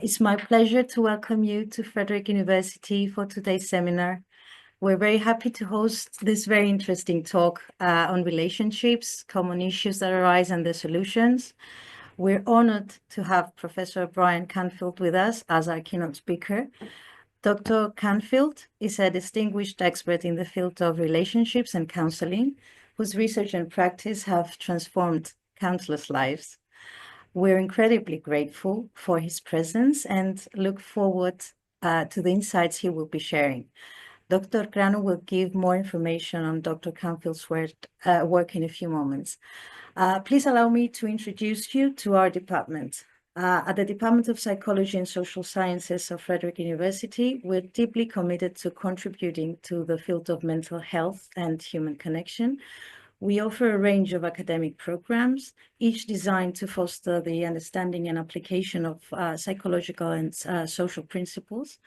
It's my pleasure to welcome you to Frederick University for today's seminar. We're very happy to host this very interesting talk on relationships, common issues that arise and their solutions. We're honored to have Professor Brian Canfield with us as our keynote speaker. Dr. Canfield is a distinguished expert in the field of relationships and counseling, whose research and practice have transformed countless lives. We're incredibly grateful for his presence and look forward to the insights he will be sharing. Dr. Grano will give more information on Dr. Canfield's work in a few moments. Please allow me to introduce you to our department. At the Department of Psychology and Social Sciences of Frederick University, we're deeply committed to contributing to the field of mental health and human connection. We offer a range of academic programs, each designed to foster the understanding and application of psychological and social principles.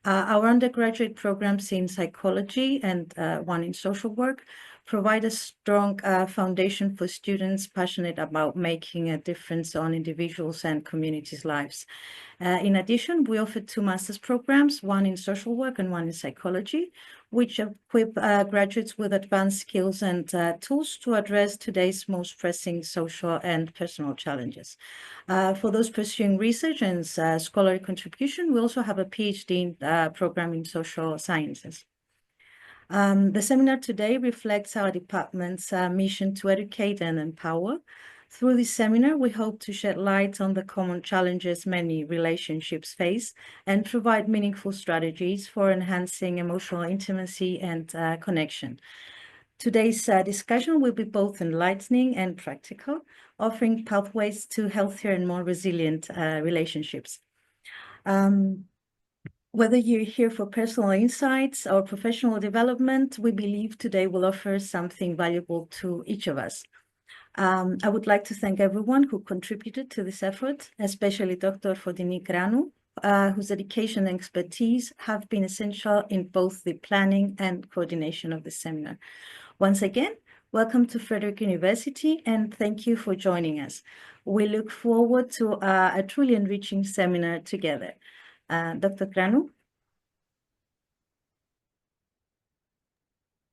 Our undergraduate programs in psychology and one in social work provide a strong foundation for students passionate about making a difference on individuals' and communities' lives. In addition, we offer 2 master's programs, one in social work and one in psychology, which equip graduates with advanced skills and tools to address today's most pressing social and personal challenges. For those pursuing research and scholarly contribution, we also have a PhD program in social sciences. The seminar today reflects our department's mission to educate and empower. Through this seminar, we hope to shed light on the common challenges many relationships face and provide meaningful strategies for enhancing emotional intimacy and connection. Today's discussion will be both enlightening and practical, offering pathways to healthier and more resilient relationships. Whether you're here for personal insights or professional development, we believe today will offer something valuable to each of us. I would like to thank everyone who contributed to this effort, especially Dr. Grano, whose dedication and expertise have been essential in both the planning and coordination of the seminar. Once again, welcome to Frederick University, and thank you for joining us. We look forward to a truly enriching seminar together. Dr. Grano.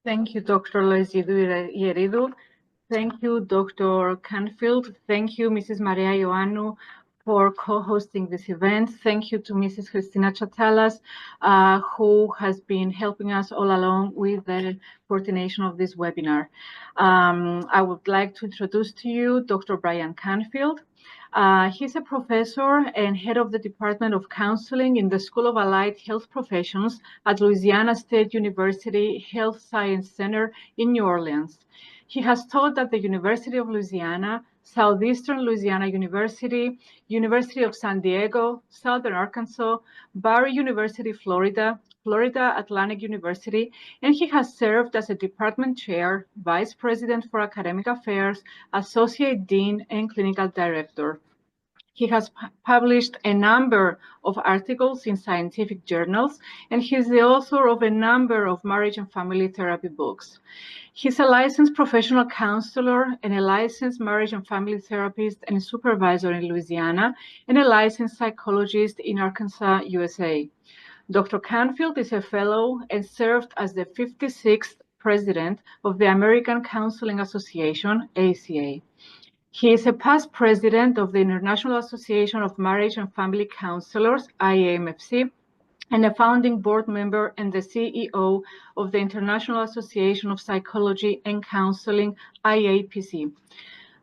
Thank you, Dr. Loizidou Ieridou. Thank you, Dr. Canfield. Thank you, Mrs. Maria Ioannou, for co-hosting this event. Thank you to Mrs. Christina Chatalas, who has been helping us all along with the coordination of this webinar. I would like to introduce to you Dr. Brian Canfield. He's a professor and head of the Department of Counseling in the School of Allied Health Professions at Louisiana State University Health Science Center in New Orleans. He has taught at the University of Louisiana, Southeastern Louisiana University, University of San Diego, Southern Arkansas, Barry University, Florida, Florida Atlantic University, and he has served as a department chair, vice president for academic affairs, associate dean, and clinical director. He has published a number of articles in scientific journals, and he is the author of a number of marriage and family therapy books. He's a licensed professional counselor and a licensed marriage and family therapist and supervisor in Louisiana, and a licensed psychologist in Arkansas, USA. Dr. Canfield is a fellow and served as the 56th president of the American Counseling Association, ACA. He is a past president of the International Association of Marriage and Family Counselors, IAPC, and a founding board member and the CEO of the International Association of Psychology and Counseling, IAPC.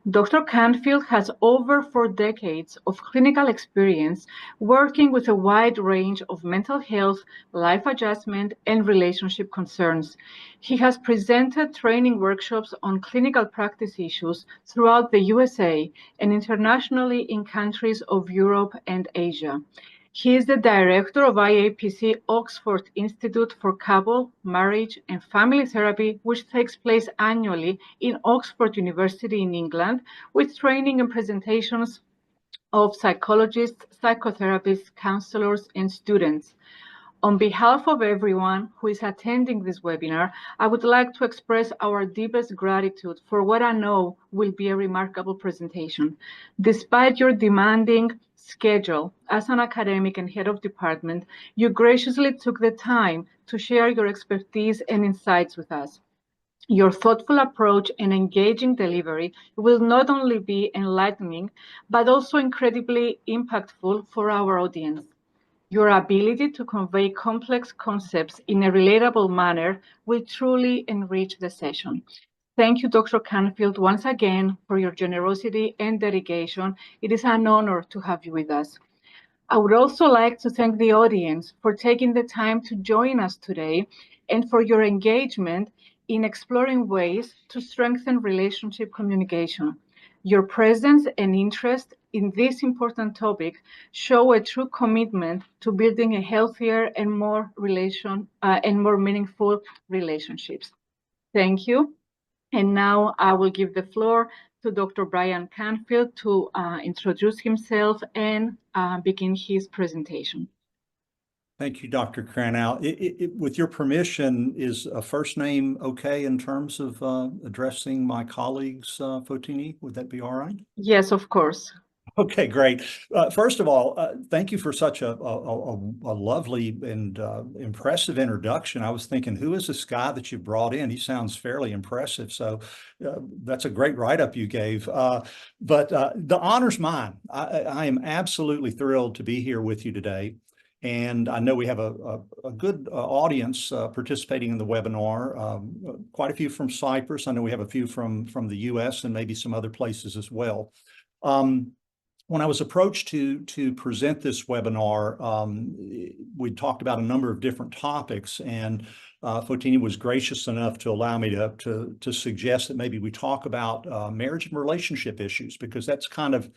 Dr. Canfield has over 4 decades of clinical experience working with a wide range of mental health, life adjustment, and relationship concerns. He has presented training workshops on clinical practice issues throughout the USA and internationally in countries of Europe and Asia. He is the director of IAPC Oxford Institute for Couple, Marriage, and Family Therapy, which takes place annually in Oxford University in England, with training and presentations of psychologists, psychotherapists, counselors, and students. On behalf of everyone who is attending this webinar, I would like to express our deepest gratitude for what I know will be a remarkable presentation. Despite your demanding schedule. As an academic and head of department, you graciously took the time to share your expertise and insights with us. Your thoughtful approach and engaging delivery will not only be enlightening, but also incredibly impactful for our audience. Your ability to convey complex concepts in a relatable manner will truly enrich the session. Thank you, Dr. Canfield, once again for your generosity and dedication. It is an honor to have you with us. I would also like to thank the audience for taking the time to join us today and for your engagement in exploring ways to strengthen relationship communication. Your presence and interest in this important topic show a true commitment to building a healthier and more meaningful relationships. Thank you. And now I will give the floor to Dr. Brian Canfield to introduce himself and begin his presentation. Thank you, Dr. Cranow. With your permission, is a first name okay in terms of addressing my colleagues, Fotini? Would that be all right? Yes, of course. Okay, great. First of all, thank you for such a lovely and impressive introduction. I was thinking, who is this guy that you brought in? He sounds fairly impressive. So that's a great write-up you gave. But the honor's mine. I am absolutely thrilled to be here with you today. And I know we have a good audience participating in the webinar, quite a few from Cyprus. I know we have a few from the US and maybe some other places as well. When I was approached to present this webinar, we talked about a number of different topics, and Fotini was gracious enough to allow me to suggest that maybe we talk about marriage and relationship issues, because that's kind of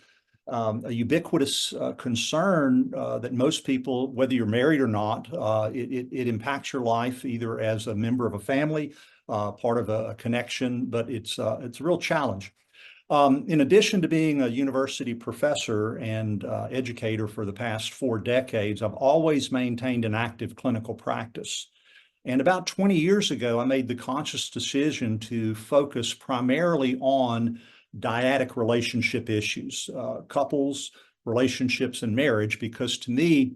a ubiquitous concern that most people, whether you're married or not, it impacts your life either as a member of a family, part of a connection, but it's a real challenge. In addition to being a university professor and educator for the past 4 decades, I've always maintained an active clinical practice. And about 20 years ago, I made the conscious decision to focus primarily on dyadic relationship issues, couples, relationships, and marriage, because to me,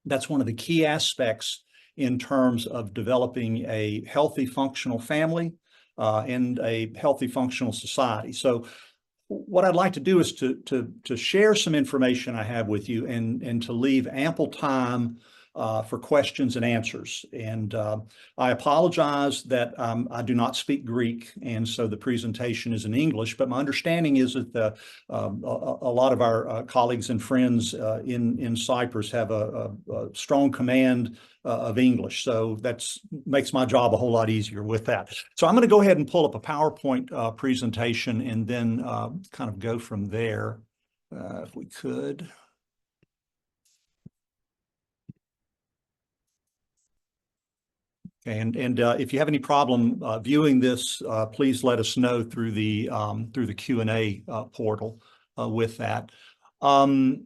that's one of the key aspects in terms of developing a healthy, functional family and a healthy, functional society. So what I'd like to do is to share some information I have with you and to leave ample time for questions and answers. And I apologize that I do not speak Greek, and so the presentation is in English, but my understanding is that a lot of our colleagues and friends in Cyprus have a strong command of English. So that makes my job a whole lot easier with that. So I'm going to go ahead and pull up a PowerPoint presentation and then kind of go from there, if we could. And if you have any problem viewing this, please let us know through the Q&A portal with that. Kind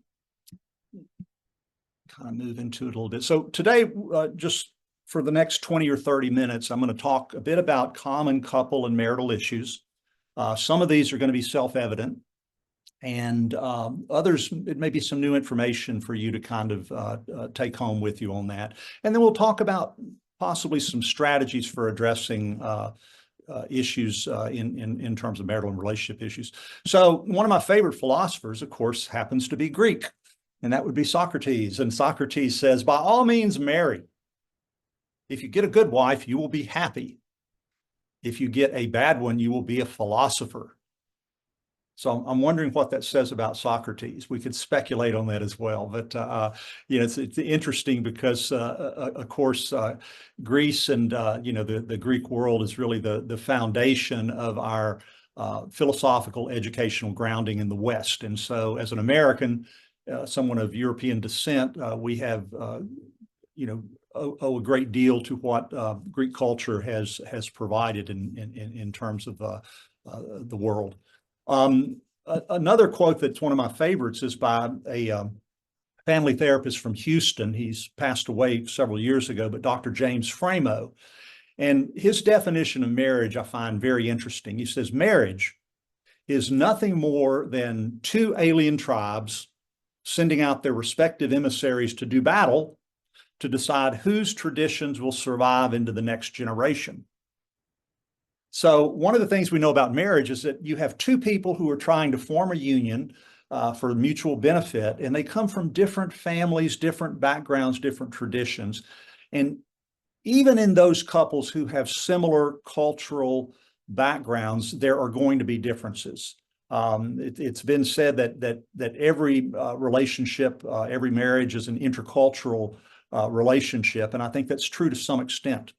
of move into it a little bit. So today, just for the next 20 or 30 minutes, I'm going to talk a bit about common couple and marital issues. Some of these are going to be self-evident, and others, it may be some new information for you to kind of take home with you on that. And then we'll talk about possibly some strategies for addressing issues in terms of marital and relationship issues. So one of my favorite philosophers, of course, happens to be Greek, and that would be Socrates. And Socrates says, by all means, marry. If you get a good wife, you will be happy. If you get a bad one, you will be a philosopher. So I'm wondering what that says about Socrates. We could speculate on that as well, but you know, it's interesting because, of course, Greece and you know, the Greek world is really the foundation of our philosophical educational grounding in the West. And so, as an American, someone of European descent, we have you know, owe a great deal to what Greek culture has provided in terms of the world. Another quote that's one of my favorites is by a family therapist from Houston. He's passed away several years ago, but Dr. James Framo. And his definition of marriage I find very interesting. He says, marriage is nothing more than 2 alien tribes sending out their respective emissaries to do battle to decide whose traditions will survive into the next generation. So one of the things we know about marriage is that you have two people who are trying to form a union for mutual benefit, and they come from different families, different backgrounds, different traditions. And even in those couples who have similar cultural backgrounds, there are going to be differences. It's been said that every relationship, every marriage is an intercultural relationship, and I think that's true to some extent.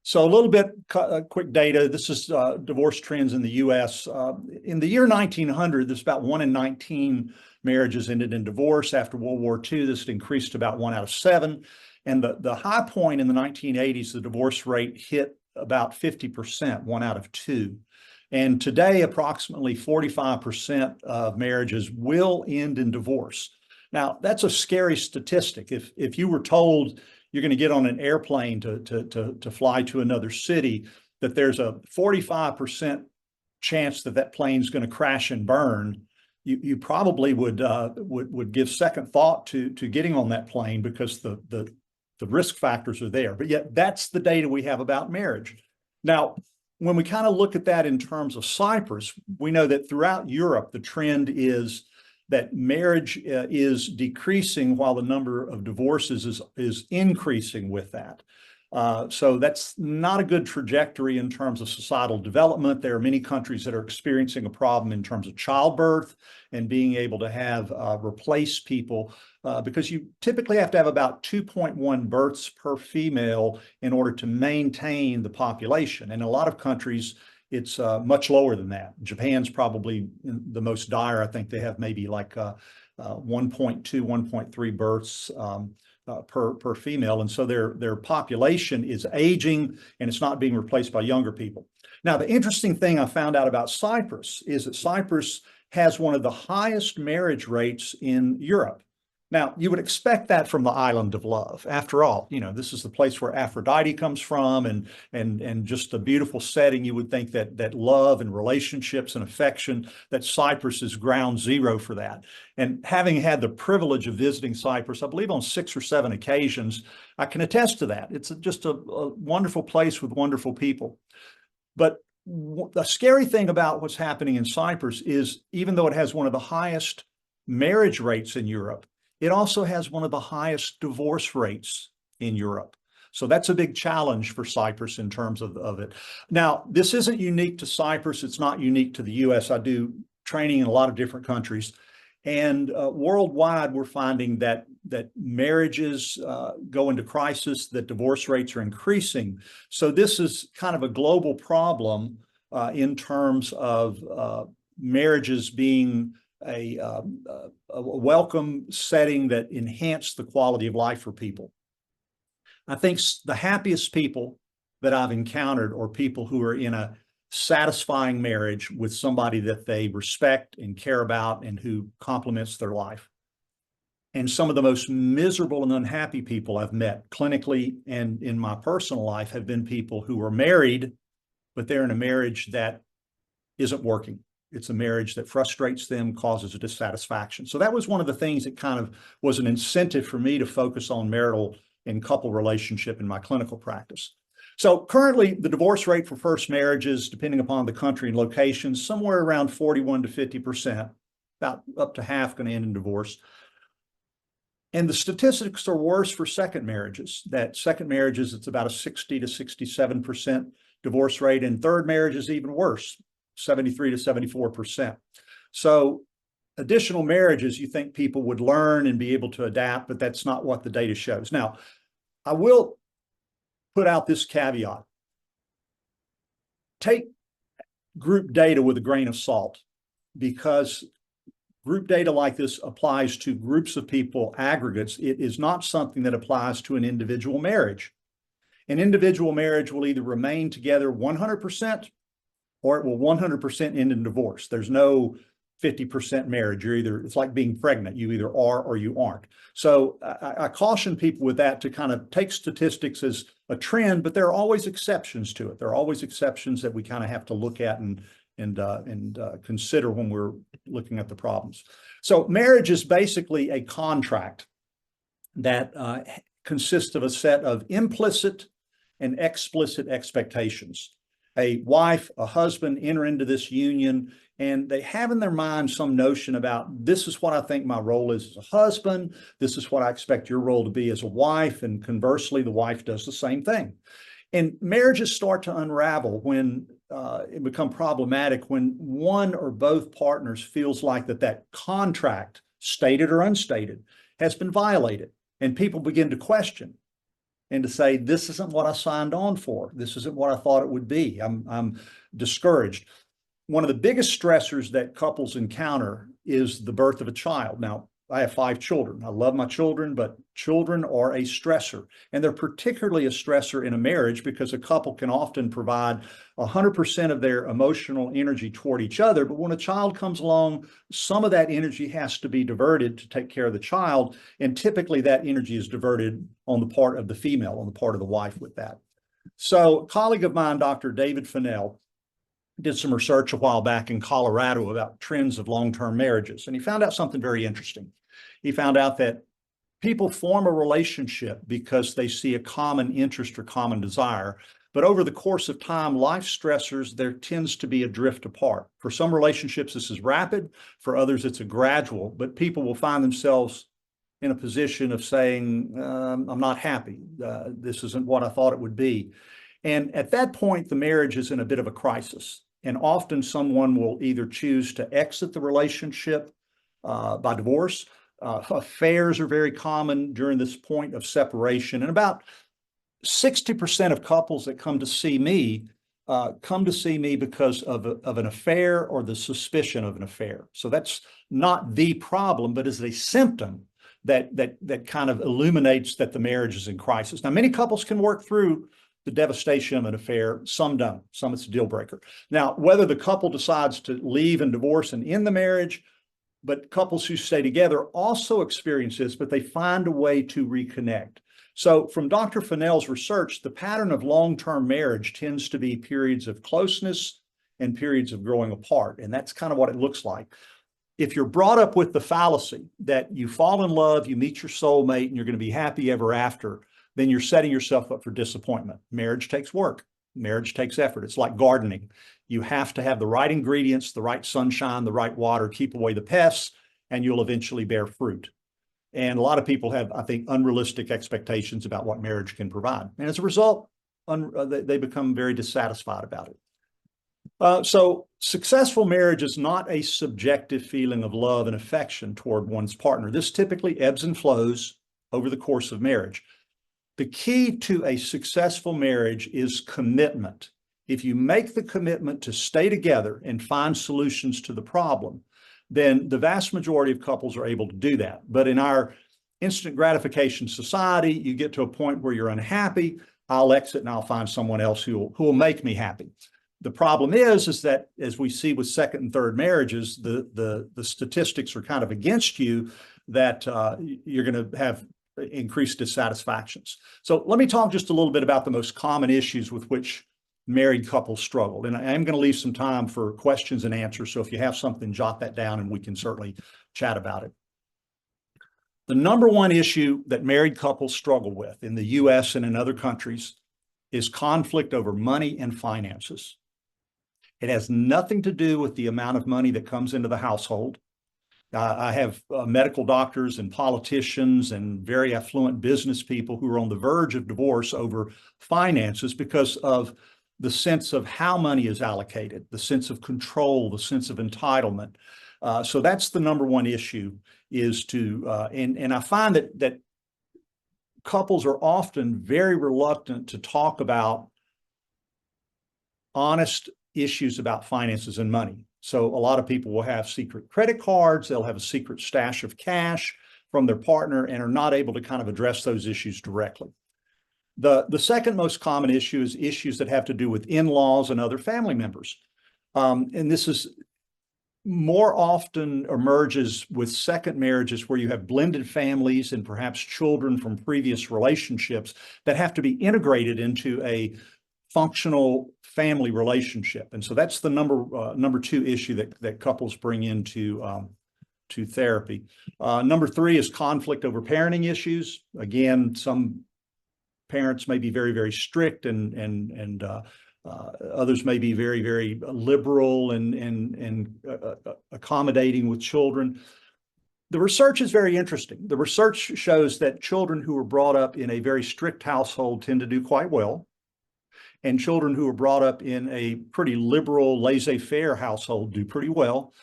So a little bit quick data. This is divorce trends in the U.S. In the year 1900, there's about 1 in 19 marriages ended in divorce. After World War II, this increased to about 1 out of 7. And the high point in the 1980s, the divorce rate hit about 50%, 1 out of 2. And today, approximately 45% of marriages will end in divorce. Now, that's a scary statistic. If you were told you're going to get on an airplane to fly to another city, that there's a 45% chance that plane's going to crash and burn, you probably would give second thought to getting on that plane, because the risk factors are there. But yet that's the data we have about marriage. Now, when we kind of look at that in terms of Cyprus, we know that throughout Europe, the trend is that marriage is decreasing while the number of divorces is increasing with that. So that's not a good trajectory in terms of societal development. There are many countries that are experiencing a problem in terms of childbirth and being able to have replace people, because you typically have to have about 2.1 births per female in order to maintain the population. And in a lot of countries, it's much lower than that. Japan's probably the most dire. I think they have maybe like 1.2, 1.3 births per female. And so their population is aging, and it's not being replaced by younger people. Now, the interesting thing I found out about Cyprus is that Cyprus has one of the highest marriage rates in Europe. Now, you would expect that from the island of love. After all, this is the place where Aphrodite comes from, and just a beautiful setting. You would think that love and relationships and affection, that Cyprus is ground zero for that. And having had the privilege of visiting Cyprus, I believe on 6 or 7 occasions, I can attest to that. It's just a wonderful place with wonderful people. But the scary thing about what's happening in Cyprus is, even though it has one of the highest marriage rates in Europe, it also has one of the highest divorce rates in Europe. So that's a big challenge for Cyprus in terms of it. Now, this isn't unique to Cyprus. It's not unique to the U.S. I do training in a lot of different countries. And worldwide, we're finding that marriages go into crisis, that divorce rates are increasing. So this is kind of a global problem in terms of marriages being a welcome setting that enhanced the quality of life for people. I think the happiest people that I've encountered are people who are in a satisfying marriage with somebody that they respect and care about and who complements their life. And some of the most miserable and unhappy people I've met clinically and in my personal life have been people who are married, but they're in a marriage that isn't working. It's a marriage that frustrates them, causes a dissatisfaction. So that was one of the things that kind of was an incentive for me to focus on marital and couple relationship in my clinical practice. So currently, the divorce rate for first marriages, depending upon the country and location, somewhere around 41 to 50%, about up to half going to end in divorce. And the statistics are worse for second marriages. That second marriages, it's about a 60 to 67% divorce rate, and third marriage is even worse, 73 to 74%. So additional marriages, you think people would learn and be able to adapt, but that's not what the data shows. Now, I will put out this caveat. Take group data with a grain of salt, because group data like this applies to groups of people, aggregates. It is not something that applies to an individual marriage. An individual marriage will either remain together 100% or it will 100% end in divorce. There's no 50% marriage. It's like being pregnant. You either are or you aren't. So I caution people with that to kind of take statistics as a trend, but there are always exceptions to it. There are always exceptions that we kind of have to look at and consider when we're looking at the problems. So marriage is basically a contract that consists of a set of implicit and explicit expectations. A wife, a husband enter into this union, and they have in their mind some notion about, this is what I think my role is as a husband, this is what I expect your role to be as a wife, and conversely, the wife does the same thing. And marriages start to unravel when it become problematic when one or both partners feels like that contract, stated or unstated, has been violated. And people begin to question and to say, this isn't what I signed on for. This isn't what I thought it would be. I'm discouraged. One of the biggest stressors that couples encounter is the birth of a child. Now, I have 5 children. I love my children, but children are a stressor. And they're particularly a stressor in a marriage because a couple can often provide 100% of their emotional energy toward each other. But when a child comes along, some of that energy has to be diverted to take care of the child. And typically that energy is diverted on the part of the female, on the part of the wife with that. So a colleague of mine, Dr. David Fennell, did some research a while back in Colorado about trends of long-term marriages. And he found out something very interesting. He found out that people form a relationship because they see a common interest or common desire. But over the course of time, life stressors, there tends to be a drift apart. For some relationships, this is rapid. For others, it's a gradual. But people will find themselves in a position of saying, I'm not happy. This isn't what I thought it would be. And at that point, the marriage is in a bit of a crisis. And often someone will either choose to exit the relationship by divorce. Affairs are very common during this point of separation. And about 60% of couples that come to see me because of an affair or the suspicion of an affair. So that's not the problem, but is a symptom that kind of illuminates that the marriage is in crisis. Now, many couples can work through the devastation of an affair. Some don't. Some it's a deal breaker. Now, whether the couple decides to leave and divorce and end the marriage, but couples who stay together also experience this, but they find a way to reconnect. So from Dr. Fennell's research, the pattern of long-term marriage tends to be periods of closeness and periods of growing apart. And that's kind of what it looks like. If you're brought up with the fallacy that you fall in love, you meet your soulmate, and you're going to be happy ever after, then you're setting yourself up for disappointment. Marriage takes work. Marriage takes effort. It's like gardening. You have to have the right ingredients, the right sunshine, the right water, keep away the pests, and you'll eventually bear fruit. And a lot of people have, I think, unrealistic expectations about what marriage can provide. And as a result, they become very dissatisfied about it. So successful marriage is not a subjective feeling of love and affection toward one's partner. This typically ebbs and flows over the course of marriage. The key to a successful marriage is commitment. If you make the commitment to stay together and find solutions to the problem, then the vast majority of couples are able to do that. But in our instant gratification society, you get to a point where you're unhappy. I'll exit and I'll find someone else who will make me happy. The problem is that, as we see with second and third marriages, the statistics are kind of against you, that you're going to have increased dissatisfactions. So let me talk just a little bit about the most common issues with which married couples struggle. And I am going to leave some time for questions and answers. So if you have something, jot that down and we can certainly chat about it. The number one issue that married couples struggle with in the US and in other countries is conflict over money and finances. It has nothing to do with the amount of money that comes into the household. I have medical doctors and politicians and very affluent business people who are on the verge of divorce over finances because of the sense of how money is allocated, the sense of control, the sense of entitlement. So that's the number one issue, is to, and I find that couples are often very reluctant to talk about honest issues about finances and money. So a lot of people will have secret credit cards, they'll have a secret stash of cash from their partner and are not able to kind of address those issues directly. The second most common issue is issues that have to do with in-laws and other family members. And this is more often emerges with second marriages where you have blended families and perhaps children from previous relationships that have to be integrated into a functional family relationship. And so that's the number two issue that couples bring into to therapy. Number three is conflict over parenting issues. Again, some parents may be very, very strict, and others may be very, very liberal and accommodating with children. The research is very interesting. The research shows that children who are brought up in a very strict household tend to do quite well, and children who are brought up in a pretty liberal, laissez-faire household do pretty well.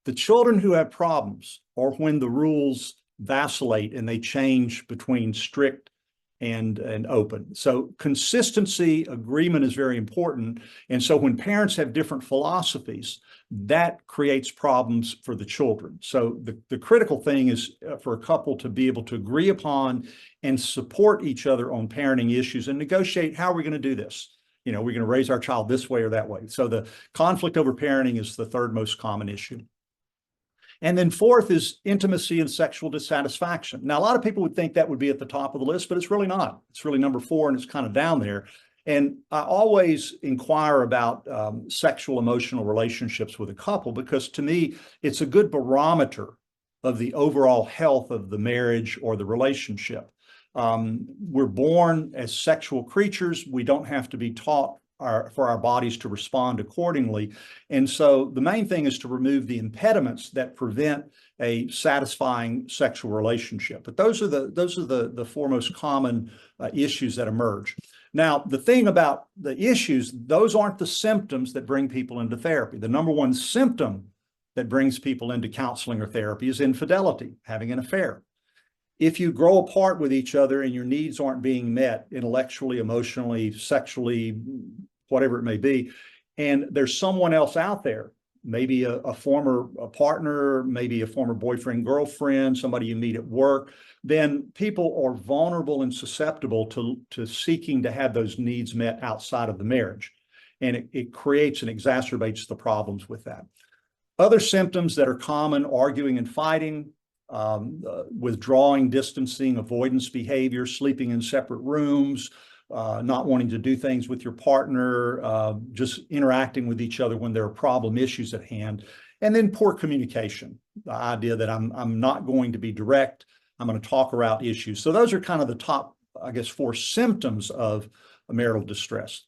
The children who have problems, or when the rules vacillate and they change between strict and open. So consistency, agreement is very important. And so when parents have different philosophies, that creates problems for the children. So the critical thing is for a couple to be able to agree upon and support each other on parenting issues and negotiate, how are we going to do this? You know, we're going to raise our child this way or that way. So the conflict over parenting is the third most common issue. And then fourth is intimacy and sexual dissatisfaction. Now, a lot of people would think that would be at the top of the list, but it's really not. It's really number four, and it's kind of down there. And I always inquire about sexual emotional relationships with a couple, because to me, it's a good barometer of the overall health of the marriage or the relationship. We're born as sexual creatures. We don't have to be taught for our bodies to respond accordingly. And so the main thing is to remove the impediments that prevent a satisfying sexual relationship. But those are the four most common issues that emerge. Now, the thing about the issues, those aren't the symptoms that bring people into therapy. The number one symptom that brings people into counseling or therapy is infidelity, having an affair. If you grow apart with each other and your needs aren't being met intellectually, emotionally, sexually, whatever it may be, and there's someone else out there, maybe a former partner, maybe a former boyfriend, girlfriend, somebody you meet at work, then people are vulnerable and susceptible to seeking to have those needs met outside of the marriage. And it creates and exacerbates the problems with that. Other symptoms that are common: arguing and fighting, withdrawing, distancing, avoidance behavior, sleeping in separate rooms, not wanting to do things with your partner, just interacting with each other when there are problem issues at hand, and then poor communication, the idea that I'm not going to be direct, I'm going to talk around issues. So those are kind of the top, I guess, four symptoms of marital distress.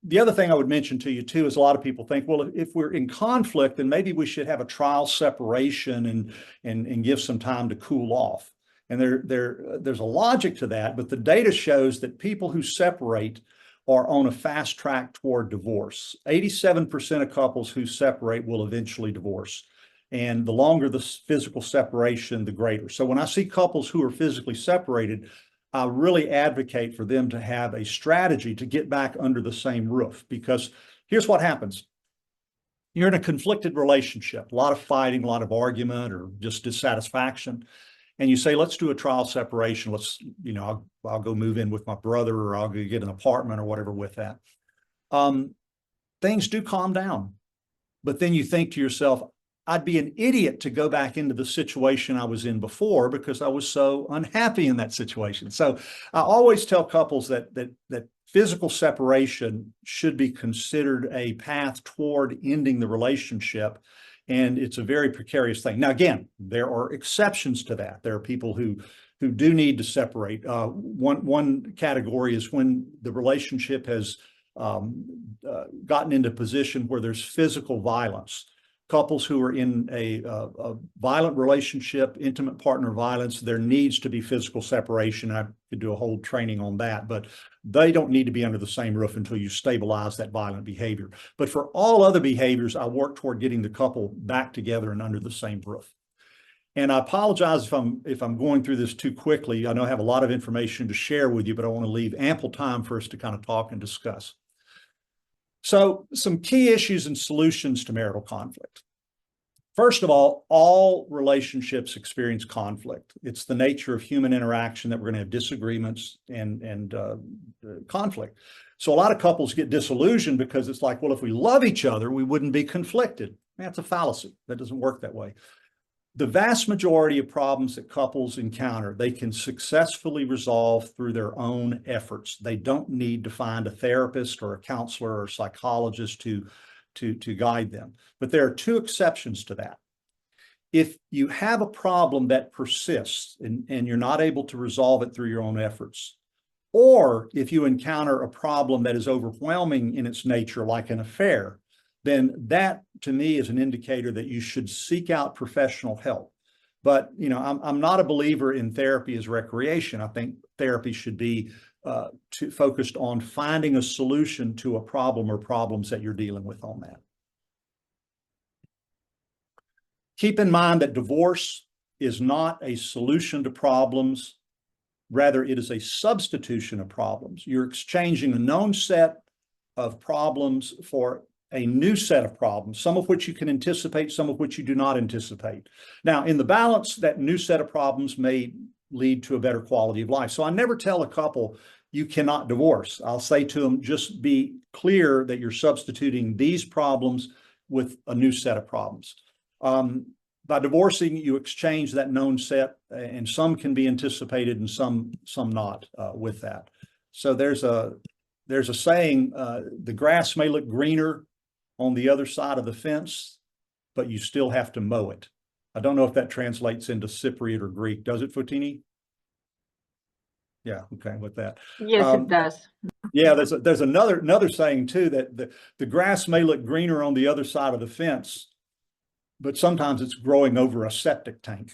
The other thing I would mention to you too is a lot of people think, well, if we're in conflict, then maybe we should have a trial separation and give some time to cool off. And there's a logic to that, but the data shows that people who separate are on a fast track toward divorce. 87% of couples who separate will eventually divorce. And the longer the physical separation, the greater. So when I see couples who are physically separated, I really advocate for them to have a strategy to get back under the same roof, because here's what happens. You're in a conflicted relationship, a lot of fighting, a lot of argument, or just dissatisfaction. And you say, let's do a trial separation. Let's, you know, I'll go move in with my brother, or I'll go get an apartment or whatever with that. Things do calm down. But then you think to yourself, I'd be an idiot to go back into the situation I was in before because I was so unhappy in that situation. So I always tell couples that physical separation should be considered a path toward ending the relationship. And it's a very precarious thing. Now, again, there are exceptions to that. There are people who do need to separate. One category is when the relationship has gotten into a position where there's physical violence. Couples who are in a violent relationship, intimate partner violence, there needs to be physical separation. I could do a whole training on that, but they don't need to be under the same roof until you stabilize that violent behavior. But for all other behaviors, I work toward getting the couple back together and under the same roof. And I apologize if I'm going through this too quickly. I know I have a lot of information to share with you, but I want to leave ample time for us to kind of talk and discuss. So some key issues and solutions to marital conflict. First of all relationships experience conflict. It's the nature of human interaction that we're going to have disagreements and conflict. So a lot of couples get disillusioned because it's like, well, if we love each other, we wouldn't be conflicted. That's a fallacy. That doesn't work that way. The vast majority of problems that couples encounter, they can successfully resolve through their own efforts. They don't need to find a therapist or a counselor or psychologist to guide them. But there are two exceptions to that. If you have a problem that persists and you're not able to resolve it through your own efforts, or if you encounter a problem that is overwhelming in its nature, like an affair, then that to me is an indicator that you should seek out professional help. But, you know, I'm not a believer in therapy as recreation. I think therapy should be focused on finding a solution to a problem or problems that you're dealing with on that. Keep in mind that divorce is not a solution to problems. Rather, it is a substitution of problems. You're exchanging a known set of problems for a new set of problems, some of which you can anticipate, some of which you do not anticipate. Now, in the balance, that new set of problems may lead to a better quality of life. So I never tell a couple, you cannot divorce. I'll say to them, just be clear that you're substituting these problems with a new set of problems. By divorcing, you exchange that known set, and some can be anticipated and some not with that. So there's a saying, the grass may look greener on the other side of the fence, but you still have to mow it. I don't know if that translates into Cypriot or Greek. Does it, Fotini? Yeah, okay, with that. Yes, it does. Yeah, there's another saying too, that the grass may look greener on the other side of the fence, but sometimes it's growing over a septic tank.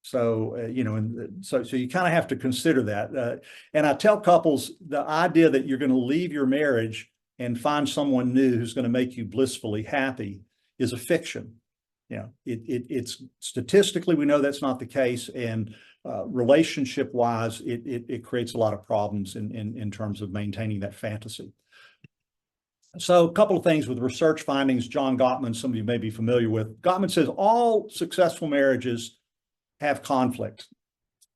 So, you know, and so you kind of have to consider that. And I tell couples, the idea that you're going to leave your marriage and find someone new who's going to make you blissfully happy is a fiction. You know, it's statistically, we know that's not the case. And relationship wise, it creates a lot of problems in terms of maintaining that fantasy. So a couple of things with research findings, John Gottman, some of you may be familiar with. Gottman says all successful marriages have conflict,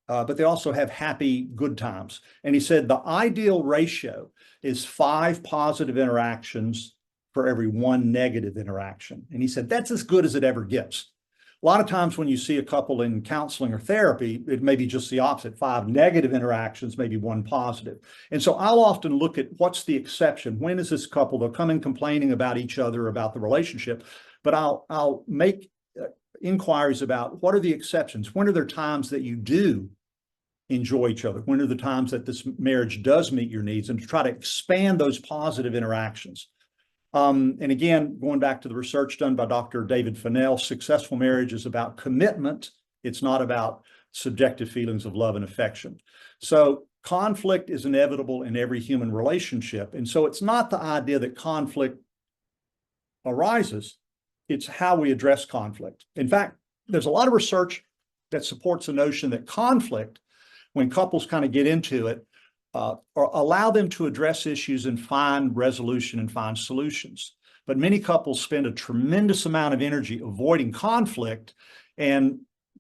but they also have happy, good times. And he said the ideal ratio is 5 positive interactions for every 1 negative interaction. And he said that's as good as it ever gets. A lot of times when you see a couple in counseling or therapy, it may be just the opposite, 5 negative interactions, maybe 1 positive. And so I'll often look at what's the exception. When is this couple, they'll come in complaining about each other, about the relationship, but I'll make inquiries about what are the exceptions. When are there times that you do enjoy each other? When are the times that this marriage does meet your needs, and to try to expand those positive interactions. And again, going back to the research done by Dr. David Fennell, successful marriage is about commitment. It's not about subjective feelings of love and affection. So conflict is inevitable in every human relationship. And so it's not the idea that conflict arises, it's how we address conflict. In fact, there's a lot of research that supports the notion that conflict, when couples kind of get into it, or allow them to address issues and find resolution and find solutions. But many couples spend a tremendous amount of energy avoiding conflict, and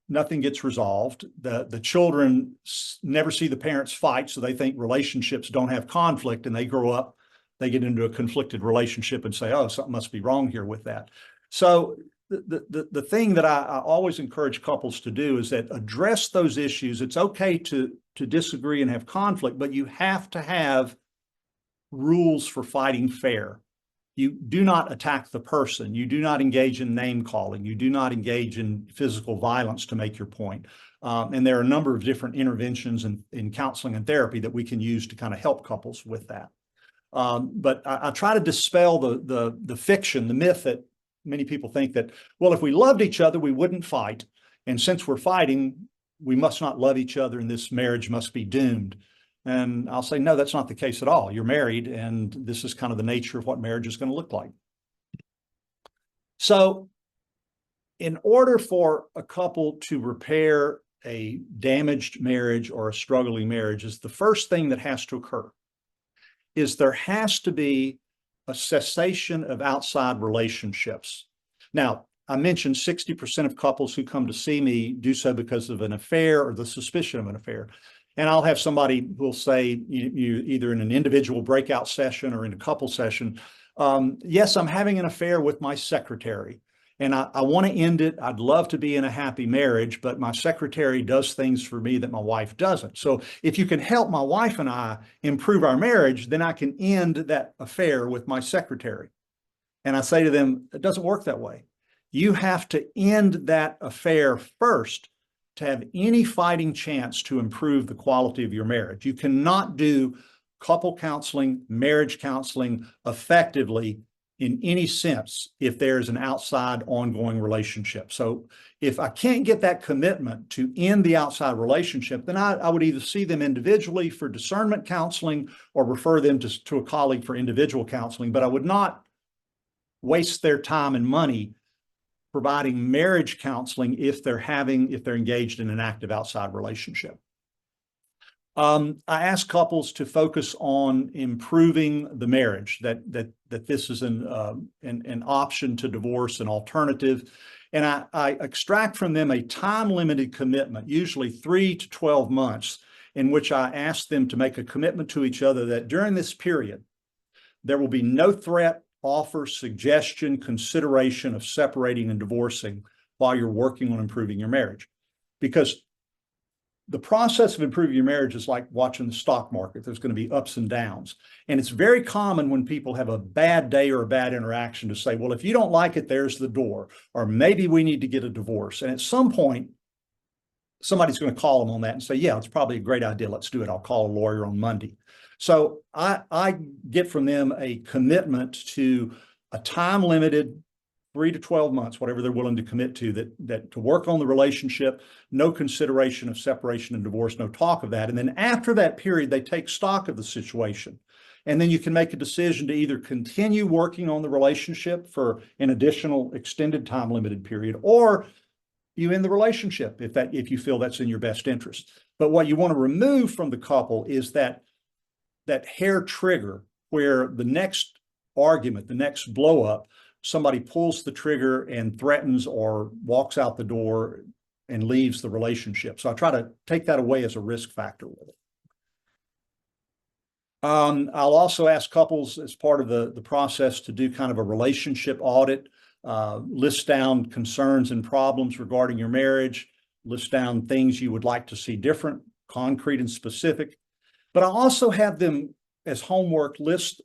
nothing gets resolved. The children never see the parents fight, so they think relationships don't have conflict, and they grow up, they get into a conflicted relationship and say, oh, something must be wrong here with that. So the thing that I always encourage couples to do is that address those issues. It's okay to disagree and have conflict, but you have to have rules for fighting fair. You do not attack the person. You do not engage in name calling. You do not engage in physical violence to make your point. And there are a number of different interventions in counseling and therapy that we can use to kind of help couples with that. But I try to dispel the fiction, the myth that many people think that, well, if we loved each other, we wouldn't fight. And since we're fighting, we must not love each other and this marriage must be doomed. And I'll say, no, that's not the case at all. You're married, and this is kind of the nature of what marriage is going to look like. So in order for a couple to repair a damaged marriage or a struggling marriage, is the first thing that has to occur is there has to be a cessation of outside relationships. Now, I mentioned 60% of couples who come to see me do so because of an affair or the suspicion of an affair. And I'll have somebody who will say, you either in an individual breakout session or in a couple session, yes, I'm having an affair with my secretary. and I want to end it. I'd love to be in a happy marriage, but my secretary does things for me that my wife doesn't. So if you can help my wife and I improve our marriage, then I can end that affair with my secretary. And I say to them, it doesn't work that way. You have to end that affair first to have any fighting chance to improve the quality of your marriage. You cannot do couple counseling, marriage counseling effectively in any sense if there's an outside ongoing relationship. So if I can't get that commitment to end the outside relationship, then I would either see them individually for discernment counseling or refer them to a colleague for individual counseling, but I would not waste their time and money providing marriage counseling if they're engaged in an active outside relationship. I ask couples to focus on improving the marriage, that this is an option to divorce, an alternative. And I extract from them a time-limited commitment, usually 3 to 12 months, in which I ask them to make a commitment to each other that during this period, there will be no threat, offer, suggestion, consideration of separating and divorcing while you're working on improving your marriage. Because the process of improving your marriage is like watching the stock market. There's going to be ups and downs. And it's very common when people have a bad day or a bad interaction to say, well, if you don't like it, there's the door, or maybe we need to get a divorce. And at some point, somebody's going to call them on that and say, yeah, it's probably a great idea. Let's do it. I'll call a lawyer on Monday. So I get from them a commitment to a time-limited 3 to 12 months, whatever they're willing to commit to, that to work on the relationship, no consideration of separation and divorce, no talk of that. And then after that period, they take stock of the situation. And then you can make a decision to either continue working on the relationship for an additional extended time-limited period, or you end the relationship if you feel that's in your best interest. But what you want to remove from the couple is that hair trigger where the next argument, the next blow up, somebody pulls the trigger and threatens or walks out the door and leaves the relationship. So I try to take that away as a risk factor with it. I'll also ask couples as part of the process to do kind of a relationship audit, list down concerns and problems regarding your marriage, list down things you would like to see different, concrete and specific. But I also have them as homework list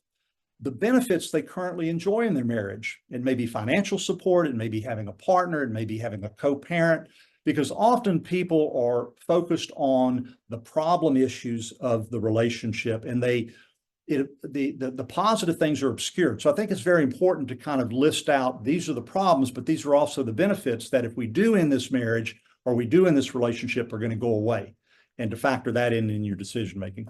the benefits they currently enjoy in their marriage. It may be financial support, it may be having a partner, it may be having a co-parent, because often people are focused on the problem issues of the relationship, and the positive things are obscured. So I think it's very important to kind of list out, these are the problems, but these are also the benefits that if we do in this marriage or we do in this relationship are going to go away, and to factor that in your decision making.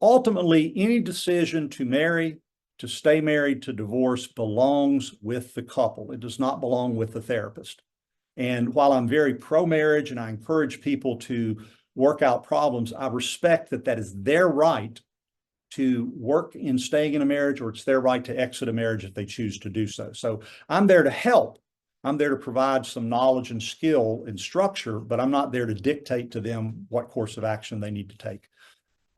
Ultimately, any decision to marry, to stay married, to divorce belongs with the couple. It does not belong with the therapist. And while I'm very pro-marriage and I encourage people to work out problems, I respect that is their right to work in staying in a marriage, or it's their right to exit a marriage if they choose to do so. So I'm there to help. I'm there to provide some knowledge and skill and structure, but I'm not there to dictate to them what course of action they need to take.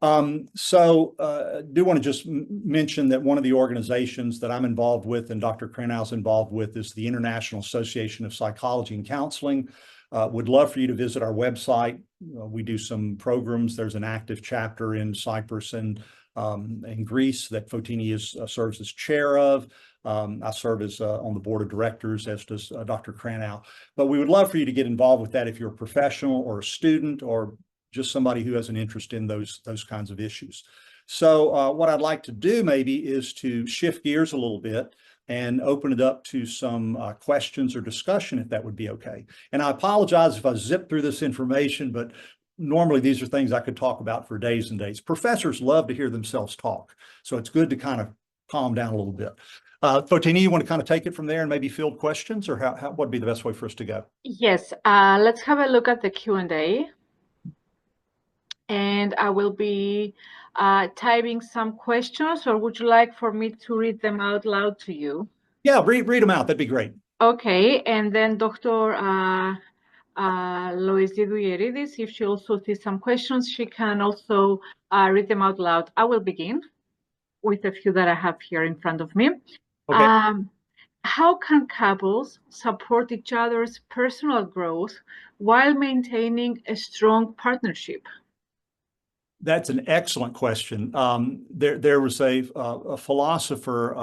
I do want to just mention that one of the organizations that I'm involved with and Dr. Cranow's involved with is the International Association of Psychology and Counseling. Would love for you to visit our website. We do some programs. There's an active chapter in Cyprus and in Greece that Fotini serves as chair of. I serve as on the board of directors, as does Dr. Cranow. But we would love for you to get involved with that if you're a professional or a student or just somebody who has an interest in those kinds of issues. So what I'd like to do maybe is to shift gears a little bit and open it up to some questions or discussion, if that would be okay. And I apologize if I zip through this information, but normally these are things I could talk about for days and days. Professors love to hear themselves talk, so it's good to kind of calm down a little bit. Fotini, you want to kind of take it from there and maybe field questions, or what would be the best way for us to go? Yes, let's have a look at the Q&A. And I will be typing some questions, or would you like for me to read them out loud to you? Yeah, read them out. That'd be great. Okay, and then Dr. Loizidou Ieridou, if she also sees some questions, she can also read them out loud. I will begin with a few that I have here in front of me. Okay. how can couples support each other's personal growth while maintaining a strong partnership? That's an excellent question. There was a philosopher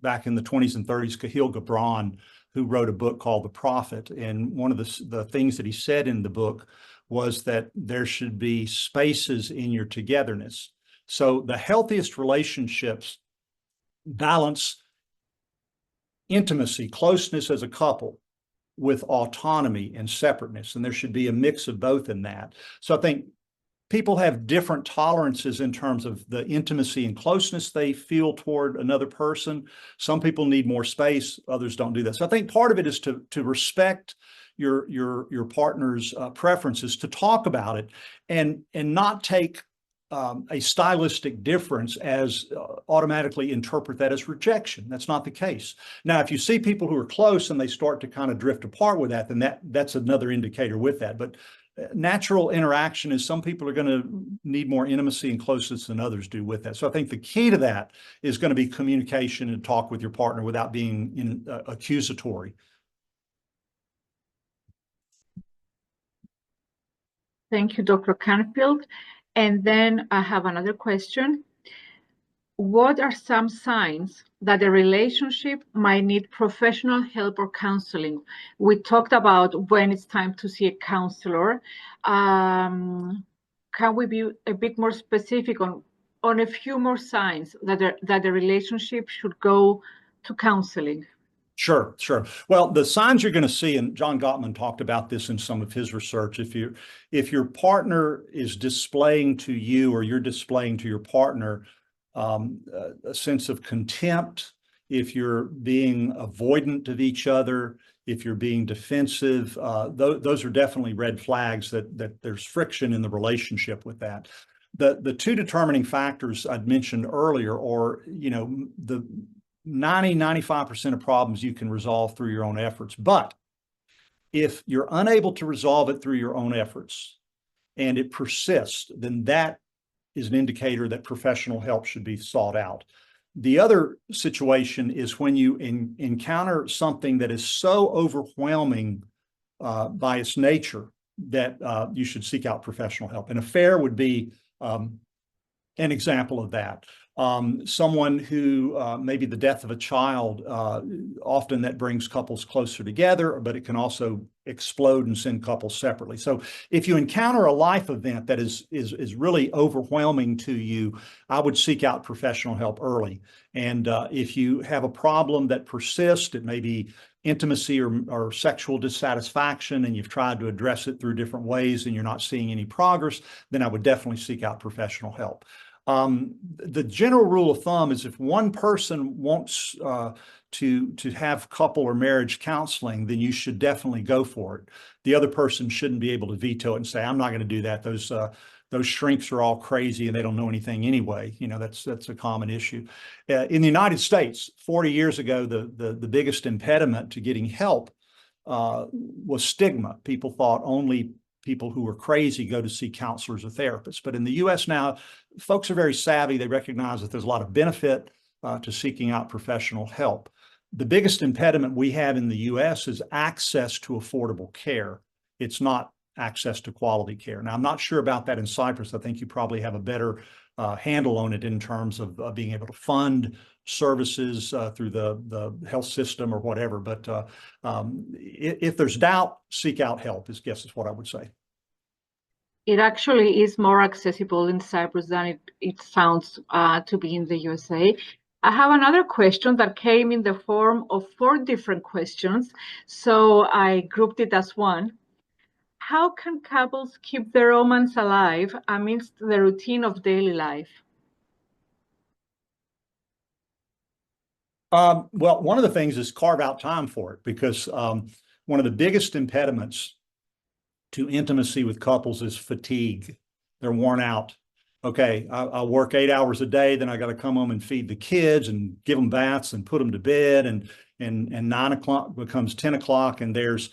back in the 20s and 30s, Kahlil Gibran, who wrote a book called The Prophet. And one of the things that he said in the book was that there should be spaces in your togetherness. So the healthiest relationships balance intimacy, closeness as a couple, with autonomy and separateness. And there should be a mix of both in that. So I think people have different tolerances in terms of the intimacy and closeness they feel toward another person. Some people need more space, others don't do that. So I think part of it is to respect your partner's preferences, to talk about it, and not take a stylistic difference as automatically interpret that as rejection. That's not the case. Now, if you see people who are close and they start to kind of drift apart with that, then that's another indicator with that. But natural interaction is some people are going to need more intimacy and closeness than others do with that. So I think the key to that is going to be communication and talk with your partner without being accusatory. Thank you, Dr. Canfield. And then I have another question. What are some signs that a relationship might need professional help or counseling? We talked about when it's time to see a counselor. Can we be a bit more specific on a few more signs that the relationship should go to counseling? Sure. Well, the signs you're going to see, and John Gottman talked about this in some of his research, if your partner is displaying to you or you're displaying to your partner a sense of contempt, if you're being avoidant of each other, if you're being defensive, those are definitely red flags that there's friction in the relationship with that. The two determining factors I'd mentioned earlier are, the 95% of problems you can resolve through your own efforts. But if you're unable to resolve it through your own efforts and it persists, then that is an indicator that professional help should be sought out. The other situation is when you encounter something that is so overwhelming by its nature that you should seek out professional help. An affair would be an example of that. Someone who maybe the death of a child, often that brings couples closer together, but it can also explode and send couples separately. So if you encounter a life event that is really overwhelming to you, I would seek out professional help early. And if you have a problem that persists, it may be intimacy or sexual dissatisfaction, and you've tried to address it through different ways and you're not seeing any progress, then I would definitely seek out professional help. The general rule of thumb is if one person wants to have couple or marriage counseling, then you should definitely go for it. The other person shouldn't be able to veto it and say, I'm not going to do that. Those shrinks are all crazy and they don't know anything anyway. That's a common issue. In the United States, 40 years ago, the biggest impediment to getting help was stigma. People thought only people who were crazy go to see counselors or therapists. But in the US now, folks are very savvy. They recognize that there's a lot of benefit to seeking out professional help. The biggest impediment we have in the US is access to affordable care. It's not access to quality care. Now, I'm not sure about that in Cyprus. I think you probably have a better handle on it in terms of being able to fund services through the health system or whatever. But if there's doubt, seek out help, is what I would say. It actually is more accessible in Cyprus than it sounds to be in the USA. I have another question that came in the form of 4 different questions, so I grouped it as one. How can couples keep their romance alive amidst the routine of daily life? Well, one of the things is carve out time for it, because one of the biggest impediments to intimacy with couples is fatigue. They're worn out. Okay, I work 8 hours a day, then I got to come home and feed the kids and give them baths and put them to bed, and 9 o'clock becomes 10 o'clock, and there's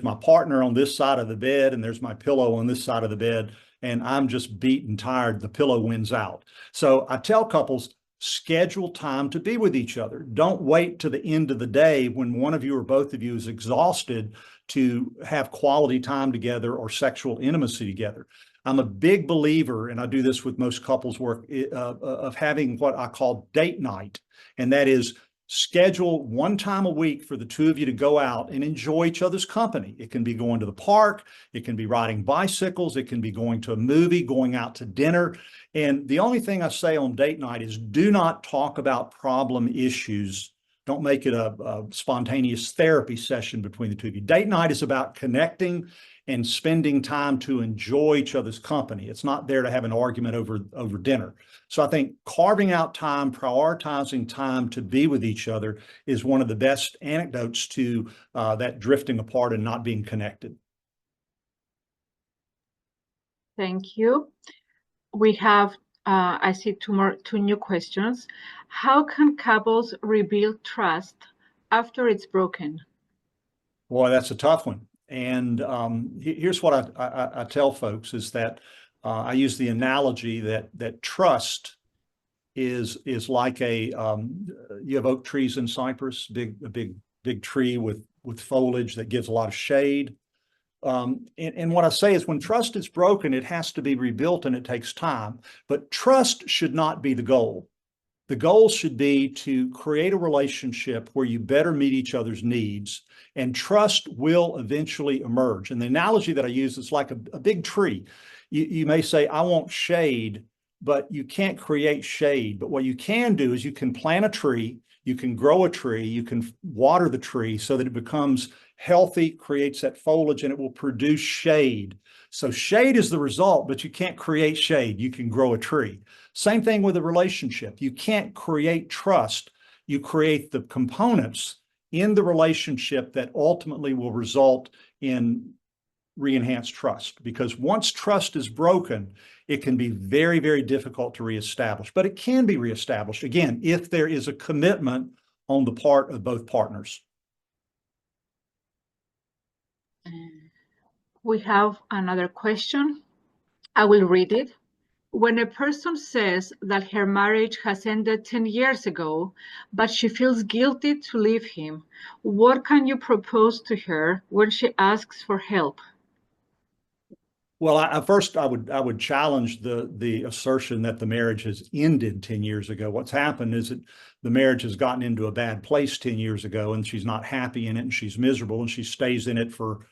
my partner on this side of the bed, and there's my pillow on this side of the bed, and I'm just beat and tired. The pillow wins out. So I tell couples, schedule time to be with each other. Don't wait to the end of the day when one of you or both of you is exhausted to have quality time together or sexual intimacy together. I'm a big believer, and I do this with most couples work, of having what I call date night. And that is schedule one time a week for the two of you to go out and enjoy each other's company. It can be going to the park, it can be riding bicycles, it can be going to a movie, going out to dinner. And the only thing I say on date night is do not talk about problem issues. Don't make it a spontaneous therapy session between the two of you. Date night is about connecting and spending time to enjoy each other's company. It's not there to have an argument over dinner. So I think carving out time, prioritizing time to be with each other is one of the best antidotes to that drifting apart and not being connected. Thank you. We have, I see two new questions. How can couples rebuild trust after it's broken? Boy, that's a tough one. And here's what I tell folks is that I use the analogy that trust is like you have oak trees in Cyprus, a big tree with foliage that gives a lot of shade. And what I say is when trust is broken, it has to be rebuilt and it takes time. But trust should not be the goal. The goal should be to create a relationship where you better meet each other's needs, and trust will eventually emerge. And the analogy that I use is like a big tree. You may say, I want shade, but you can't create shade. But what you can do is you can plant a tree, you can grow a tree, you can water the tree so that it becomes healthy, creates that foliage, and it will produce shade. So shade is the result, but you can't create shade. You can grow a tree. Same thing with a relationship. You can't create trust. You create the components in the relationship that ultimately will result in re-enhanced trust. Because once trust is broken, it can be very, very difficult to reestablish. But it can be reestablished, again, if there is a commitment on the part of both partners. We have another question. I will read it. When a person says that her marriage has ended 10 years ago, but she feels guilty to leave him, what can you propose to her when she asks for help? Well, first I would challenge the assertion that the marriage has ended 10 years ago. What's happened is that the marriage has gotten into a bad place 10 years ago, and she's not happy in it, and she's miserable, and she stays in it for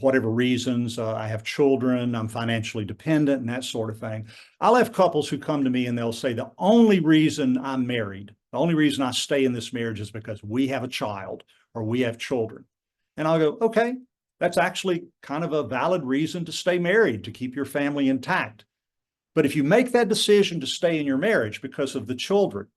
whatever reasons. I have children, I'm financially dependent, and that sort of thing. I'll have couples who come to me and they'll say, the only reason I'm married, the only reason I stay in this marriage is because we have a child or we have children. And I'll go, okay, that's actually kind of a valid reason to stay married, to keep your family intact. But if you make that decision to stay in your marriage because of the children,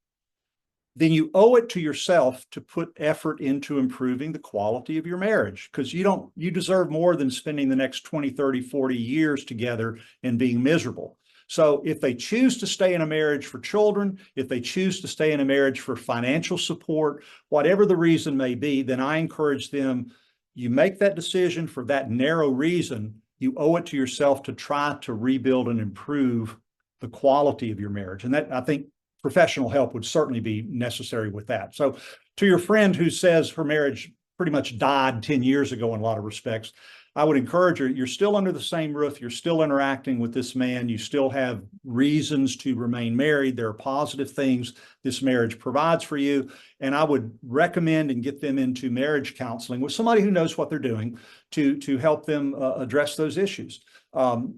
then you owe it to yourself to put effort into improving the quality of your marriage, because you deserve more than spending the next 20, 30, 40 years together and being miserable. So if they choose to stay in a marriage for children, if they choose to stay in a marriage for financial support, whatever the reason may be, then I encourage them, you make that decision for that narrow reason, you owe it to yourself to try to rebuild and improve the quality of your marriage. And that, I think, professional help would certainly be necessary with that. So to your friend who says her marriage pretty much died 10 years ago in a lot of respects, I would encourage her, you're still under the same roof, you're still interacting with this man, you still have reasons to remain married, there are positive things this marriage provides for you, and I would recommend and get them into marriage counseling with somebody who knows what they're doing to help them address those issues.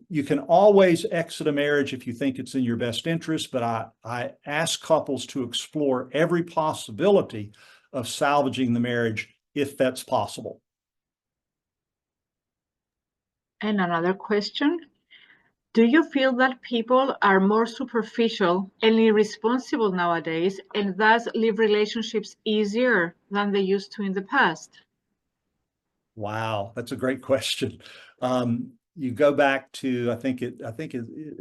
You can always exit a marriage if you think it's in your best interest, but I ask couples to explore every possibility of salvaging the marriage if that's possible. And another question, do you feel that people are more superficial and irresponsible nowadays and thus leave relationships easier than they used to in the past? Wow, that's a great question. You go back to, I think it